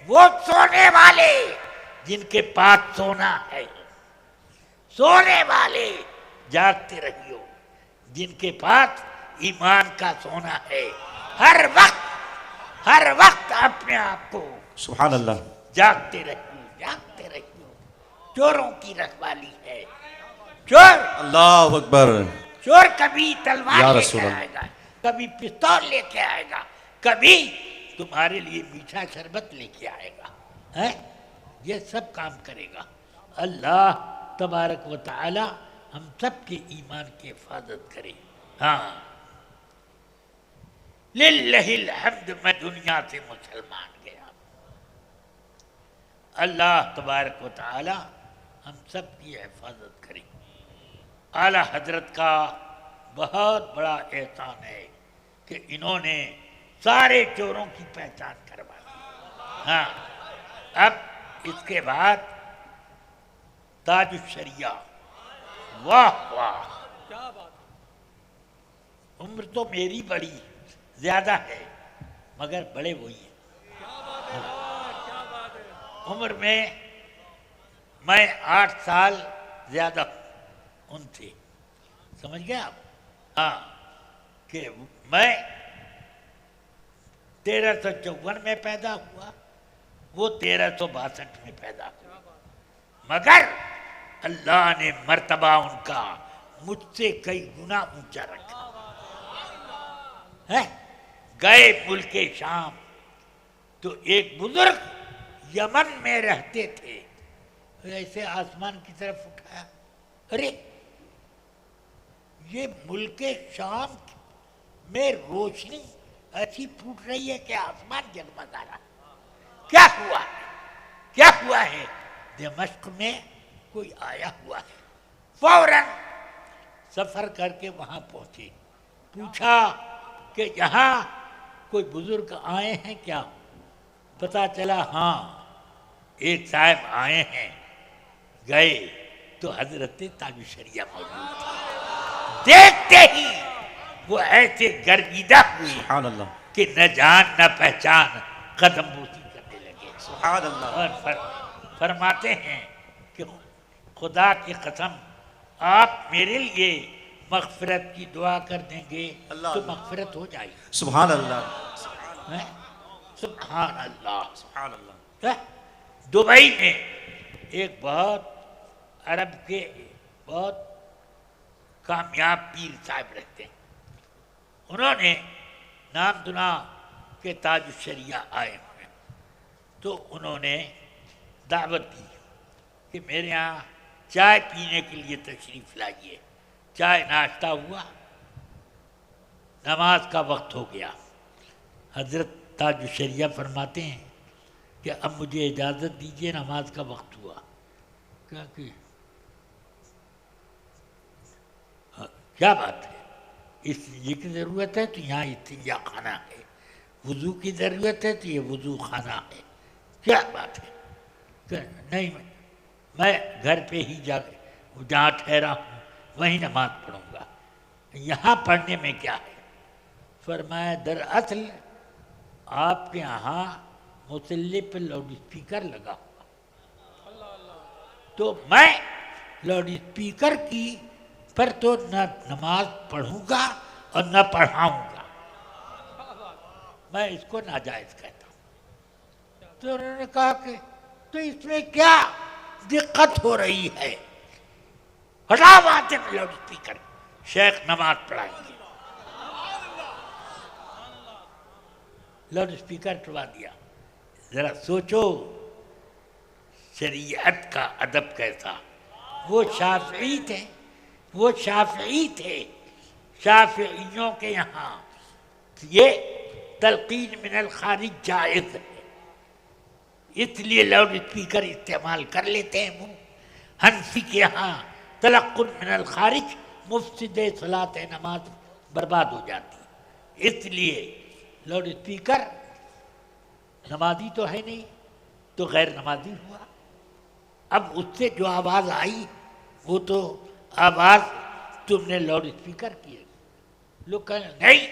وہ سونے والے جن کے پاس سونا ہے۔ سونے والے جاگتے رہیو، جن کے پاس ایمان کا سونا ہے، ہر وقت اپنے آپ کو سبحان اللہ. جاگتے رہیے. چوروں کی رکھوالی ہے. چور اللہ اکبر. کبھی تلوار یا لے رسول کے اللہ. آئے گا, کبھی پستول لے کے آئے گا, کبھی تمہارے لیے میٹھا شربت لے کے آئے گا. یہ سب کام کرے گا. اللہ تبارک و تعالی ہم سب کے ایمان کی حفاظت کرے. ہاں, للہ الحمد, میں دنیا سے مسلمان گیا. اللہ تبارک و تعالی ہم سب کی حفاظت کرے. اعلیٰ حضرت کا بہت بڑا احسان ہے کہ انہوں نے سارے چوروں کی پہچان کروا دی. ہاں, اب اس کے بعد تاج الشریعہ. واہ واہ, عمر تو میری بڑی زیادہ ہے مگر بڑے وہی ہیں. عمر میں 8 سال زیادہ ان سے, سمجھ گئے آپ. ہاں, کہ میں 1354 میں پیدا ہوا, وہ 1362 میں پیدا ہوا, مگر اللہ نے مرتبہ ان کا مجھ سے کئی گنا اونچا رکھا. گئے ملک شام تو ایک بزرگ یمن میں رہتے تھے, ایسے آسمان کی طرف اٹھایا, ارے یہ ملک شام میں روشنی ایسی پھوٹ رہی ہے کہ آسمان جگمگا رہا. کیا ہوا ہے؟ دمشق میں کوئی آیا ہوا ہے. فوراً سفر کر کے وہاں پہنچے, پوچھا کہ یہاں کوئی بزرگ آئے ہیں کیا؟ پتا چلا ہاں ایک صاحب آئے ہیں. گئے تو حضرت تاج الشریعہ موجود تھے. دیکھتے ہی وہ ایسے گرمیدہ ہوئے سبحان اللہ. کہ نہ جان نہ پہچان قدم بوسی کرنے لگے. سبحان اللہ. اور فرماتے ہیں کہ خدا کی قسم آپ میرے لیے مغفرت کی دعا کر دیں گے تو مغفرت ہو جائے گی. سبحان اللہ. سبحان اللہ. سبحان اللہ. دبئی میں ایک بہت عرب کے بہت کامیاب پیر صاحب رہتے ہیں. انہوں نے نام سنا کہ تاج الشریعہ آئے ہوئے, تو انہوں نے دعوت دی کہ میرے یہاں چائے پینے کے لیے تشریف لائیے. چائے ناشتہ ہوا, نماز کا وقت ہو گیا. حضرت تاج الشریعہ فرماتے ہیں کہ اب مجھے اجازت دیجیے, نماز کا وقت ہوا. کیا بات ہے؟ استنجے کی ضرورت ہے تو یہاں استنجا خانہ ہے, وضو کی ضرورت ہے تو یہ وضو خانہ ہے. کیا بات ہے؟ کہ نہیں, میں گھر پہ ہی جہاں ٹھہرا ہوں وہیں نماز پڑھوں گا, یہاں پڑھنے میں کیا ہے؟ فرمایا دراصل آپ کے یہاں مصلی پہ لاؤڈ اسپیکر لگا ہوا, تو میں لاؤڈ اسپیکر کی پر تو نہ نماز پڑھوں گا اور نہ پڑھاؤں گا, میں اس کو ناجائز کہتا ہوں. تو انہوں نے کہا کہ تو اس میں کیا دقت ہو رہی ہے؟ ہٹا وہاں سے لاؤڈ اسپیکر, شیخ نماز پڑھائیں گے. لاؤڈ اسپیکر پڑھوا دیا. ذرا سوچو شریعت کا ادب کیسا. وہ شافعی تھے, شافعیوں کے یہاں یہ تلقین من الخارج جائز ہے, اس لیے لاؤڈ اسپیکر استعمال کر لیتے ہیں. وہ حنفی کے یہاں تلقن من الخارج مفسد صلاۃ, نماز برباد ہو جاتی ہے, اس لیے لاؤڈ اسپیکر نمازی تو ہے نہیں تو غیر نمازی ہوا. اب اس سے جو آواز آئی وہ تو آواز تم نے لاؤڈ اسپیکر کی ہے. لوگ کہیں نہیں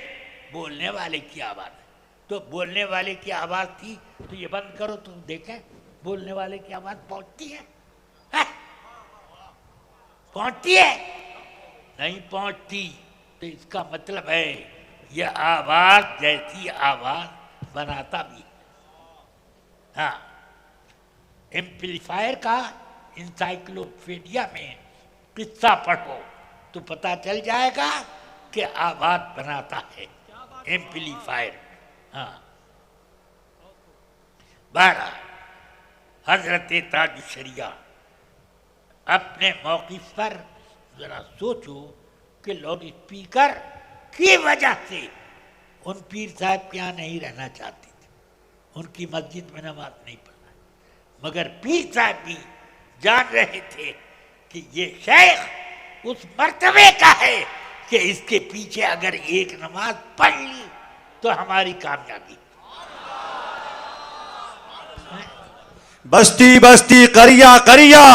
بولنے والے کی آواز ہے, تو بولنے والے کی آواز تھی تو یہ بند کرو تو دیکھیں بولنے والے کی آواز پہنچتی ہے؟ پہنچتی ہے؟ نہیں پہنچتی. تو اس کا مطلب ہے یہ آواز جیسی آواز بناتا بھی ہے۔ ہاں، ایمپلیفائر کا انسائکلوپیڈیا میں قصہ پڑھو تو پتہ چل جائے گا کہ آواز بناتا ہے ایمپلیفائر۔ ہاں، بہرحال حضرت تاج الشریعہ اپنے موقف پر ذرا سوچو کہ لاؤڈ اسپیکر کی وجہ سے ان پیر صاحب کے یہاں نہیں رہنا چاہتے تھے، ان کی مسجد میں نماز نہیں پڑھنا، مگر پیر صاحب بھی جان رہے تھے کہ یہ شیخ اس مرتبے کا ہے کہ اس کے پیچھے اگر ایک نماز پڑھ لی تو ہماری کامیابی۔ بستی بستی قریہ قریہ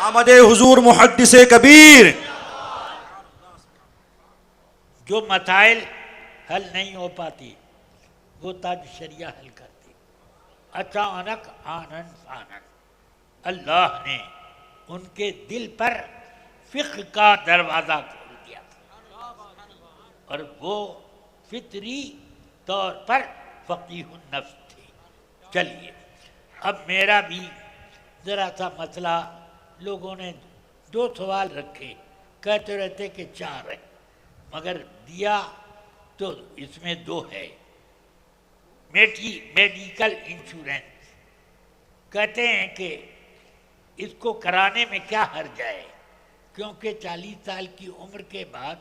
آمد حضور محدث کبیر۔ جو مسائل حل نہیں ہو پاتی وہ تاج شریعہ حل کرتی۔ اچانک آنن فانن اللہ نے ان کے دل پر فقہ کا دروازہ کھول دیا اور وہ فطری طور پر فقیہ النفس تھے۔ چلیے اب میرا بھی ذرا سا مسئلہ، لوگوں نے 2 سوال رکھے، کہتے رہتے کہ 4 ہے، مگر دیا تو اس میں 2 ہے۔ میڈیکل انشورنس کہتے ہیں کہ اس کو کرانے میں کیا حرج ہے، کیونکہ 40 سال کی عمر کے بعد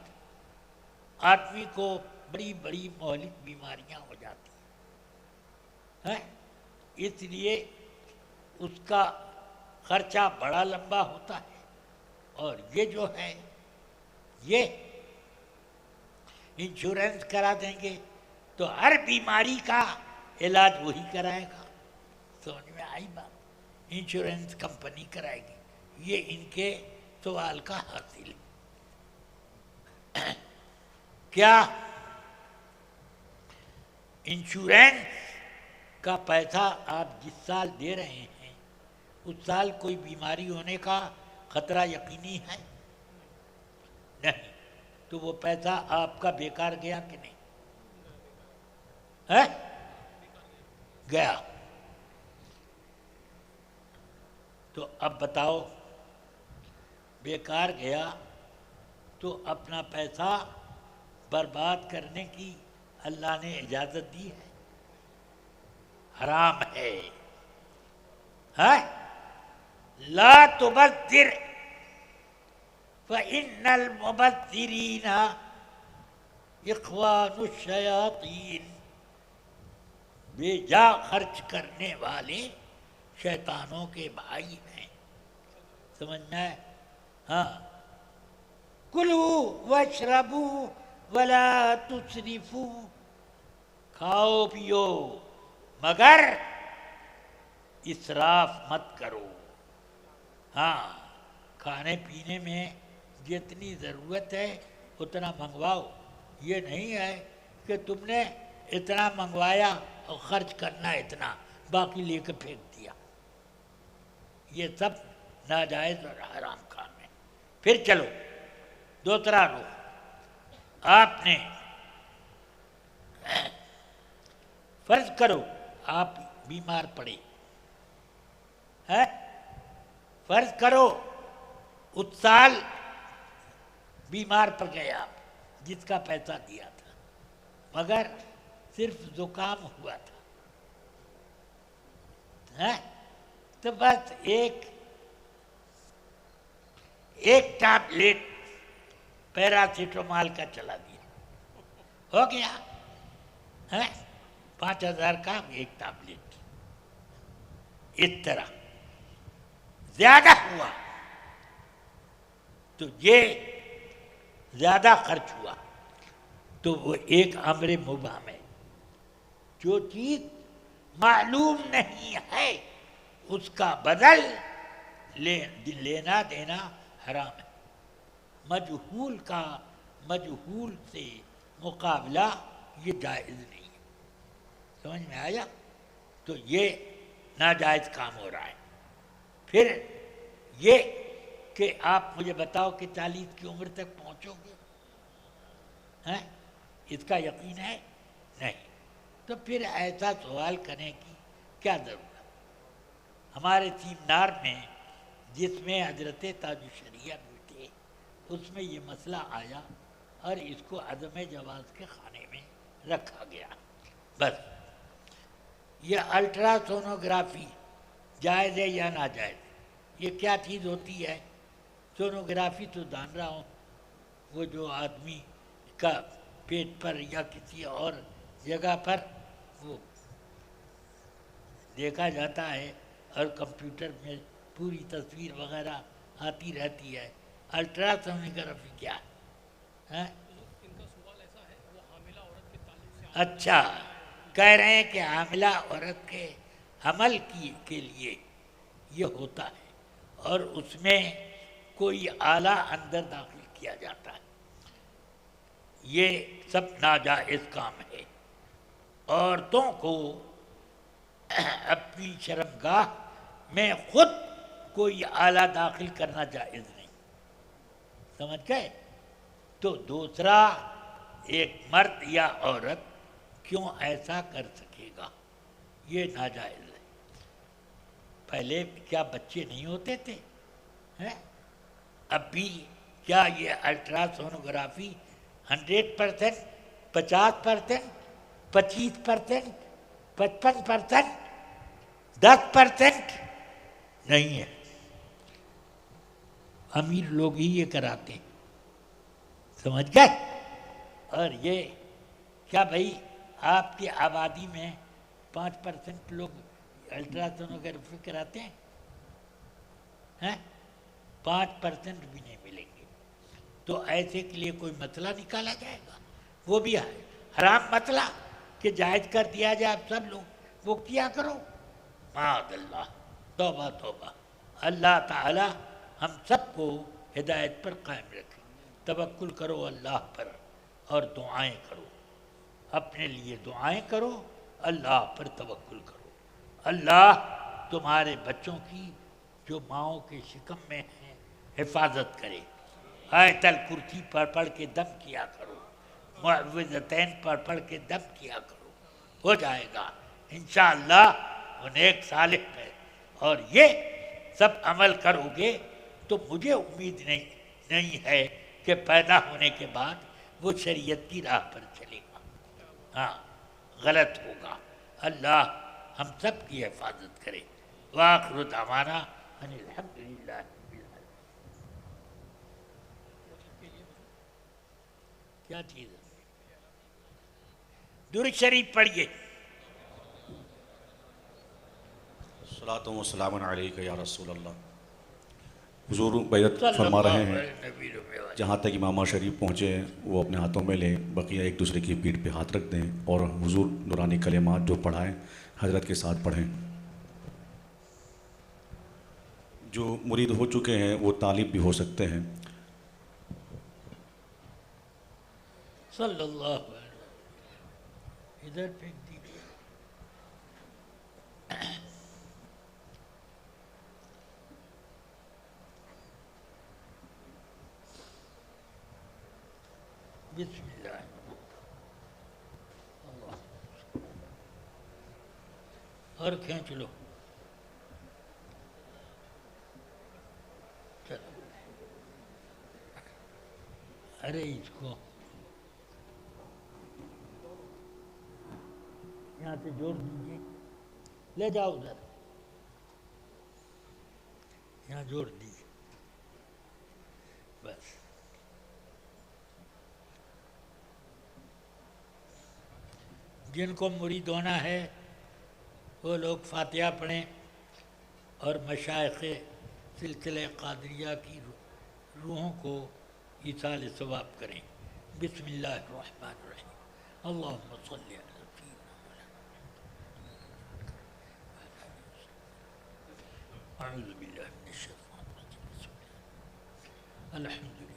آدمی کو بڑی بڑی مہلک بیماریاں ہو جاتی ہیں، اس لیے اس کا خرچہ بڑا لمبا ہوتا ہے، اور یہ جو ہے یہ انشورنس کرا دیں گے تو ہر بیماری کا علاج وہی کرائے گا۔ سمجھ میں آئی بات؟ انشورنس کمپنی کرائے گی، یہ ان کے سوال کا حاصل ہے۔ کیا انشورنس کا پیسہ آپ جس سال دے رہے ہیں اس سال کوئی بیماری ہونے کا خطرہ یقینی ہے؟ نہیں، تو وہ پیسہ آپ کا بیکار گیا کہ نہیں؟ ہے گیا۔ تو اب بتاؤ، بیکار گیا تو اپنا پیسہ برباد کرنے کی اللہ نے اجازت دی ہے؟ حرام ہے۔ لا تبذر فإن المبذرین اخوان الشیاطین، بے جا خرچ کرنے والے شیطانوں کے بھائی ہیں۔ سمجھنا ہے؟ ہاں، کلوا واشربوا ولا تسرفوا، کھاؤ پیو مگر اسراف مت کرو۔ ہاں، کھانے پینے میں جتنی ضرورت ہے اتنا منگواؤ، یہ نہیں ہے کہ تم نے اتنا منگوایا اور خرچ کرنا اتنا، باقی لے کے پھینک دیا۔ یہ سب ناجائز اور حرام کام ہے۔ پھر چلو دوسرا رخ، آپ نے فرض کرو آپ بیمار پڑے، فرض کرو اس سال بیمار پڑ گئے آپ جس کا پیسہ دیا تھا، مگر صرف زکام ہوا تھا، تو بس ایک ٹیبلٹ پیراسیٹامول کا چلا دیا، ہو گیا 5000 کا ایک ٹیبلٹ۔ اس طرح زیادہ ہوا تو یہ زیادہ خرچ ہوا تو وہ ایک امر مبہم ہے۔ جو چیز معلوم نہیں ہے اس کا بدل لینا دینا حرام ہے۔ مجہول کا مجہول سے مقابلہ یہ جائز نہیں ہے۔ سمجھ میں آیا؟ تو یہ ناجائز کام ہو رہا ہے۔ پھر یہ کہ آپ مجھے بتاؤ کہ 40 کی عمر تک پہنچو گے، ہیں؟ اس کا یقین ہے نہیں، تو پھر ایسا سوال کرنے کی کیا ضرورت؟ ہمارے سیمینار میں جس میں حضرت تاج الشریعہ بھی تھے اس میں یہ مسئلہ آیا اور اس کو عدم جواز کے خانے میں رکھا گیا۔ بس یہ الٹرا سونوگرافی جائز ہے یا ناجائز؟ یہ کیا چیز ہوتی ہے؟ سونوگرافی تو جان رہا ہوں، وہ جو آدمی کا پیٹ پر یا کسی اور جگہ پر وہ دیکھا جاتا ہے اور کمپیوٹر میں پوری تصویر وغیرہ آتی رہتی ہے۔ الٹرا سونوگرافی کیا ہے؟ اچھا، کہہ رہے ہیں کہ حاملہ عورت کے حمل کے لیے یہ ہوتا ہے اور اس میں کوئی آلہ اندر داخل کیا جاتا ہے۔ یہ سب ناجائز کام ہے۔ عورتوں کو اپنی شرمگاہ میں خود کوئی آلہ داخل کرنا جائز نہیں، سمجھ گئے؟ تو دوسرا ایک مرد یا عورت کیوں ایسا کر سکے گا؟ یہ ناجائز ہے۔ پہلے کیا بچے نہیں ہوتے تھے؟ اب بھی کیا یہ الٹرا سونوگرافی 100%، 50%، 25%، 55%، 10% نہیں ہے؟ امیر لوگ ہی یہ کراتے ہیں، سمجھ گئے؟ اور یہ کیا بھائی آپ کی آبادی میں 5% لوگ الٹرا سونوگرافی کراتے ہیں؟ 5% بھی نہیں ملیں گے۔ تو ایسے کے لیے کوئی مسئلہ نکالا جائے گا، وہ بھی حرام مسئلہ کہ جائز کر دیا جائے اب سب لوگ وہ کیا کرو؟ معاذ اللہ، توبہ توبہ۔ اللہ تعالی ہم سب کو ہدایت پر قائم رکھے۔ توکل کرو اللہ پر اور دعائیں کرو، اپنے لیے دعائیں کرو، اللہ پر توکل کرو۔ اللہ تمہارے بچوں کی جو ماؤں کے شکم میں ہیں حفاظت کرے۔ آیت الکرسی پڑھ کے دم کیا کرو، معوذتین پڑھ کے دم کیا کرو، ہو جائے گا انشاءاللہ وہ نیک صالح ہے۔ اور یہ سب عمل کرو گے تو مجھے امید نہیں ہے کہ پیدا ہونے کے بعد وہ شریعت کی راہ پر چلے گا، ہاں غلط ہوگا۔ اللہ ہم سب کی حفاظت کرے۔ وآخر دعوانا ان الحمدللہ رب العالمین۔ کیا چیز ہے؟ درود شریف پڑھیے۔ صلاۃ و سلام علیک یا رسول اللہ۔ حضور بیعت فرما رہے ہیں، جہاں تک امامہ شریف پہنچے وہ اپنے ہاتھوں میں لیں، بقیہ ایک دوسرے کی پیٹھ پہ ہاتھ رکھ دیں اور حضور نورانی کلمات جو پڑھائیں حضرت کے ساتھ پڑھیں۔ جو مرید ہو چکے ہیں وہ طالب بھی ہو سکتے ہیں۔ صلی اللہ علیہ وسلم۔ ادھر پھینک دیجیے۔ بسم اللہ اللہ، اور کھینچ لو۔ چلو ارے اس کو یہاں سے جوڑ دیجیے، لے جاؤ ادھر، یہاں جوڑ دیجیے بس۔ جن کو مرید ہونا ہے وہ لوگ فاتحہ پڑھیں اور مشائخ سلسلہ قادریہ کی روحوں کو ایصال ثواب کریں۔ بسم اللہ الرحمن الرحیم۔ اللہم صلی علی اعوذ باللہ من الشیطان الرجیم، بسم اللہ الحمد للہ۔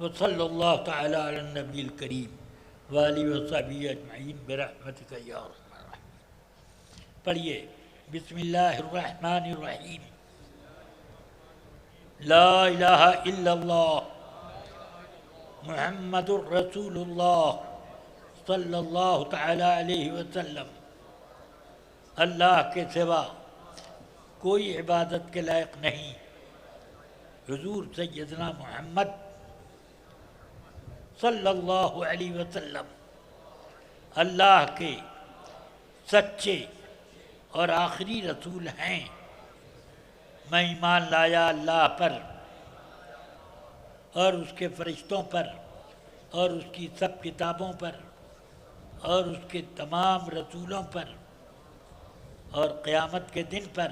وصلی اللہ تعالی علی النبی الکریم وآلہ وصحبہ اجمعین برحمتک یا ارحم الراحمین۔ پڑھیے بسم اللہ الرحمن الرحیم۔ لا الہ الا اللہ محمد الرسول اللہ صلی اللہ تعالی علیہ وسلم۔ اللہ کے سوا کوئی عبادت کے لائق نہیں۔ حضور سیدنا محمد صلی اللہ علیہ وسلم اللہ کے سچے اور آخری رسول ہیں۔ میں ایمان لایا اللہ پر اور اس کے فرشتوں پر اور اس کی سب کتابوں پر اور اس کے تمام رسولوں پر اور قیامت کے دن پر،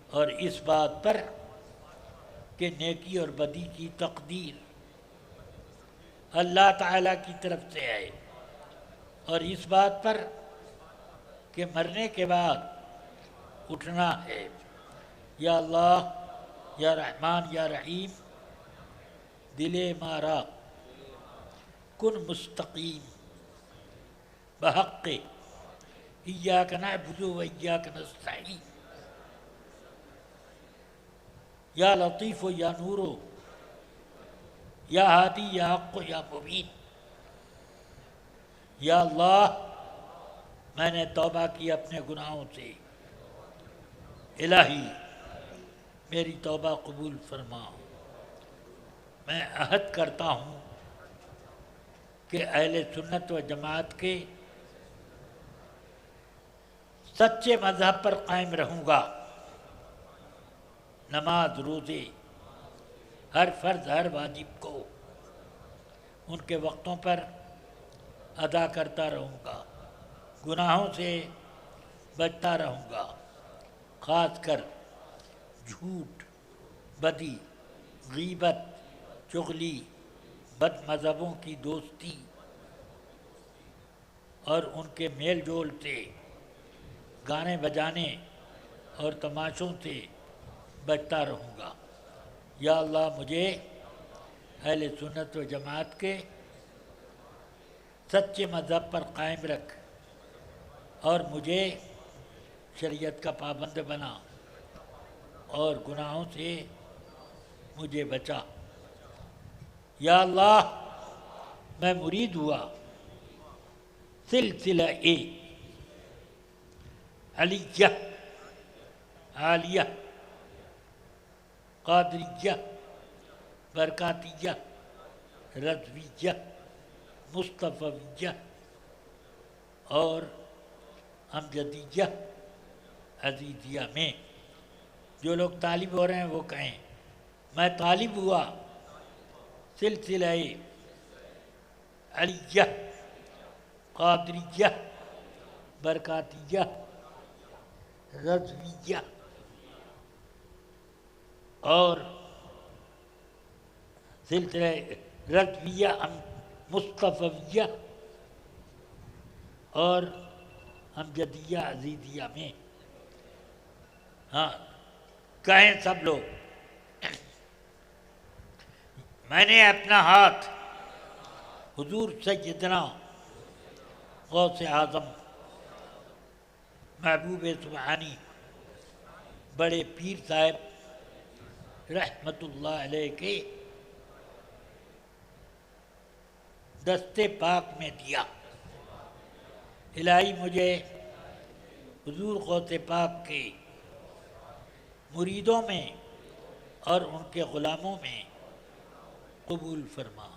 اور اس بات پر کہ نیکی اور بدی کی تقدیر اللہ تعالیٰ کی طرف سے ہے، اور اس بات پر کہ مرنے کے بعد اٹھنا ہے۔ یا اللہ یا رحمان یا رحیم، دل مارا کن مستقیم بحق ایاک نعبد و ایاک نستعین۔ یا لطیف و یا نور یا ہادی یا حق و یا مبین۔ یا اللہ میں نے توبہ کی اپنے گناہوں سے، الہی میری توبہ قبول فرما۔ میں عہد کرتا ہوں کہ اہل سنت و جماعت کے سچے مذہب پر قائم رہوں گا۔ نماز روزے ہر فرض ہر واجب کو ان کے وقتوں پر ادا کرتا رہوں گا۔ گناہوں سے بچتا رہوں گا، خاص کر جھوٹ، بدی، غیبت، چغلی، بد مذہبوں کی دوستی اور ان کے میل جول سے، گانے بجانے اور تماشوں سے بچتا رہوں گا۔ یا اللہ مجھے اہل سنت و جماعت کے سچے مذہب پر قائم رکھ اور مجھے شریعت کا پابند بنا اور گناہوں سے مجھے بچا۔ یا اللہ میں مرید ہوا سلسلہ علیہ، عالیہ، قادریہ، برکاتیہ، رضویہ، مصطفیہ اور امجدیہ عزیزیہ میں۔ جو لوگ طالب ہو رہے ہیں وہ کہیں میں طالب ہوا سلسلہ علیہ، قادریہ، برکاتیہ، رضویہ اور سلسلہ رضویہ مصطفیہ اور امجدیہ عزیزیہ میں۔ ہاں کہیں سب لوگ۔ میں نے اپنا ہاتھ حضور سیدنا غوث اعظم محبوب سبحانی بڑے پیر صاحب رحمت اللہ علیہ کے دستے پاک میں دیا۔ الہی مجھے حضور غوث پاک کے مریدوں میں اور ان کے غلاموں میں قبول فرما،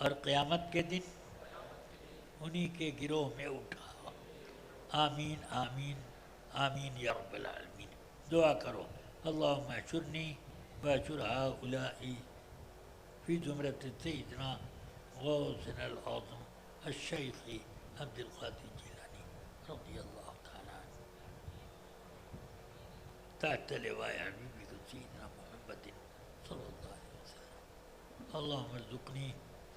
اور قیامت کے دن انہی کے گروہ میں اٹھا۔ آمین آمین آمین یا رب العالمین۔ دعا کرو اللہم احشرنی واحشر ہؤلاء فی زمرۃ سیدنا غوثنا العظم الشیخ عبد القادر جیلانی رضی اللہ تعالی عنہ تحت لواء حبیبک سیدنا محمد صلی اللہ علیہ وسلم۔ اللہم ارزقنی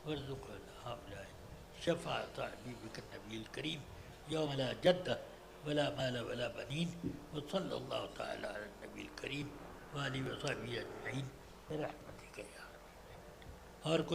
وارزق هؤلاء شفاعت حبیبک النبی الکریم یوم لا جد ولا مال ولا بنین، وصلی اللہ تعالی علی النبی الکریم وآلہ وصحبہ اجمعین برحمتک یا اور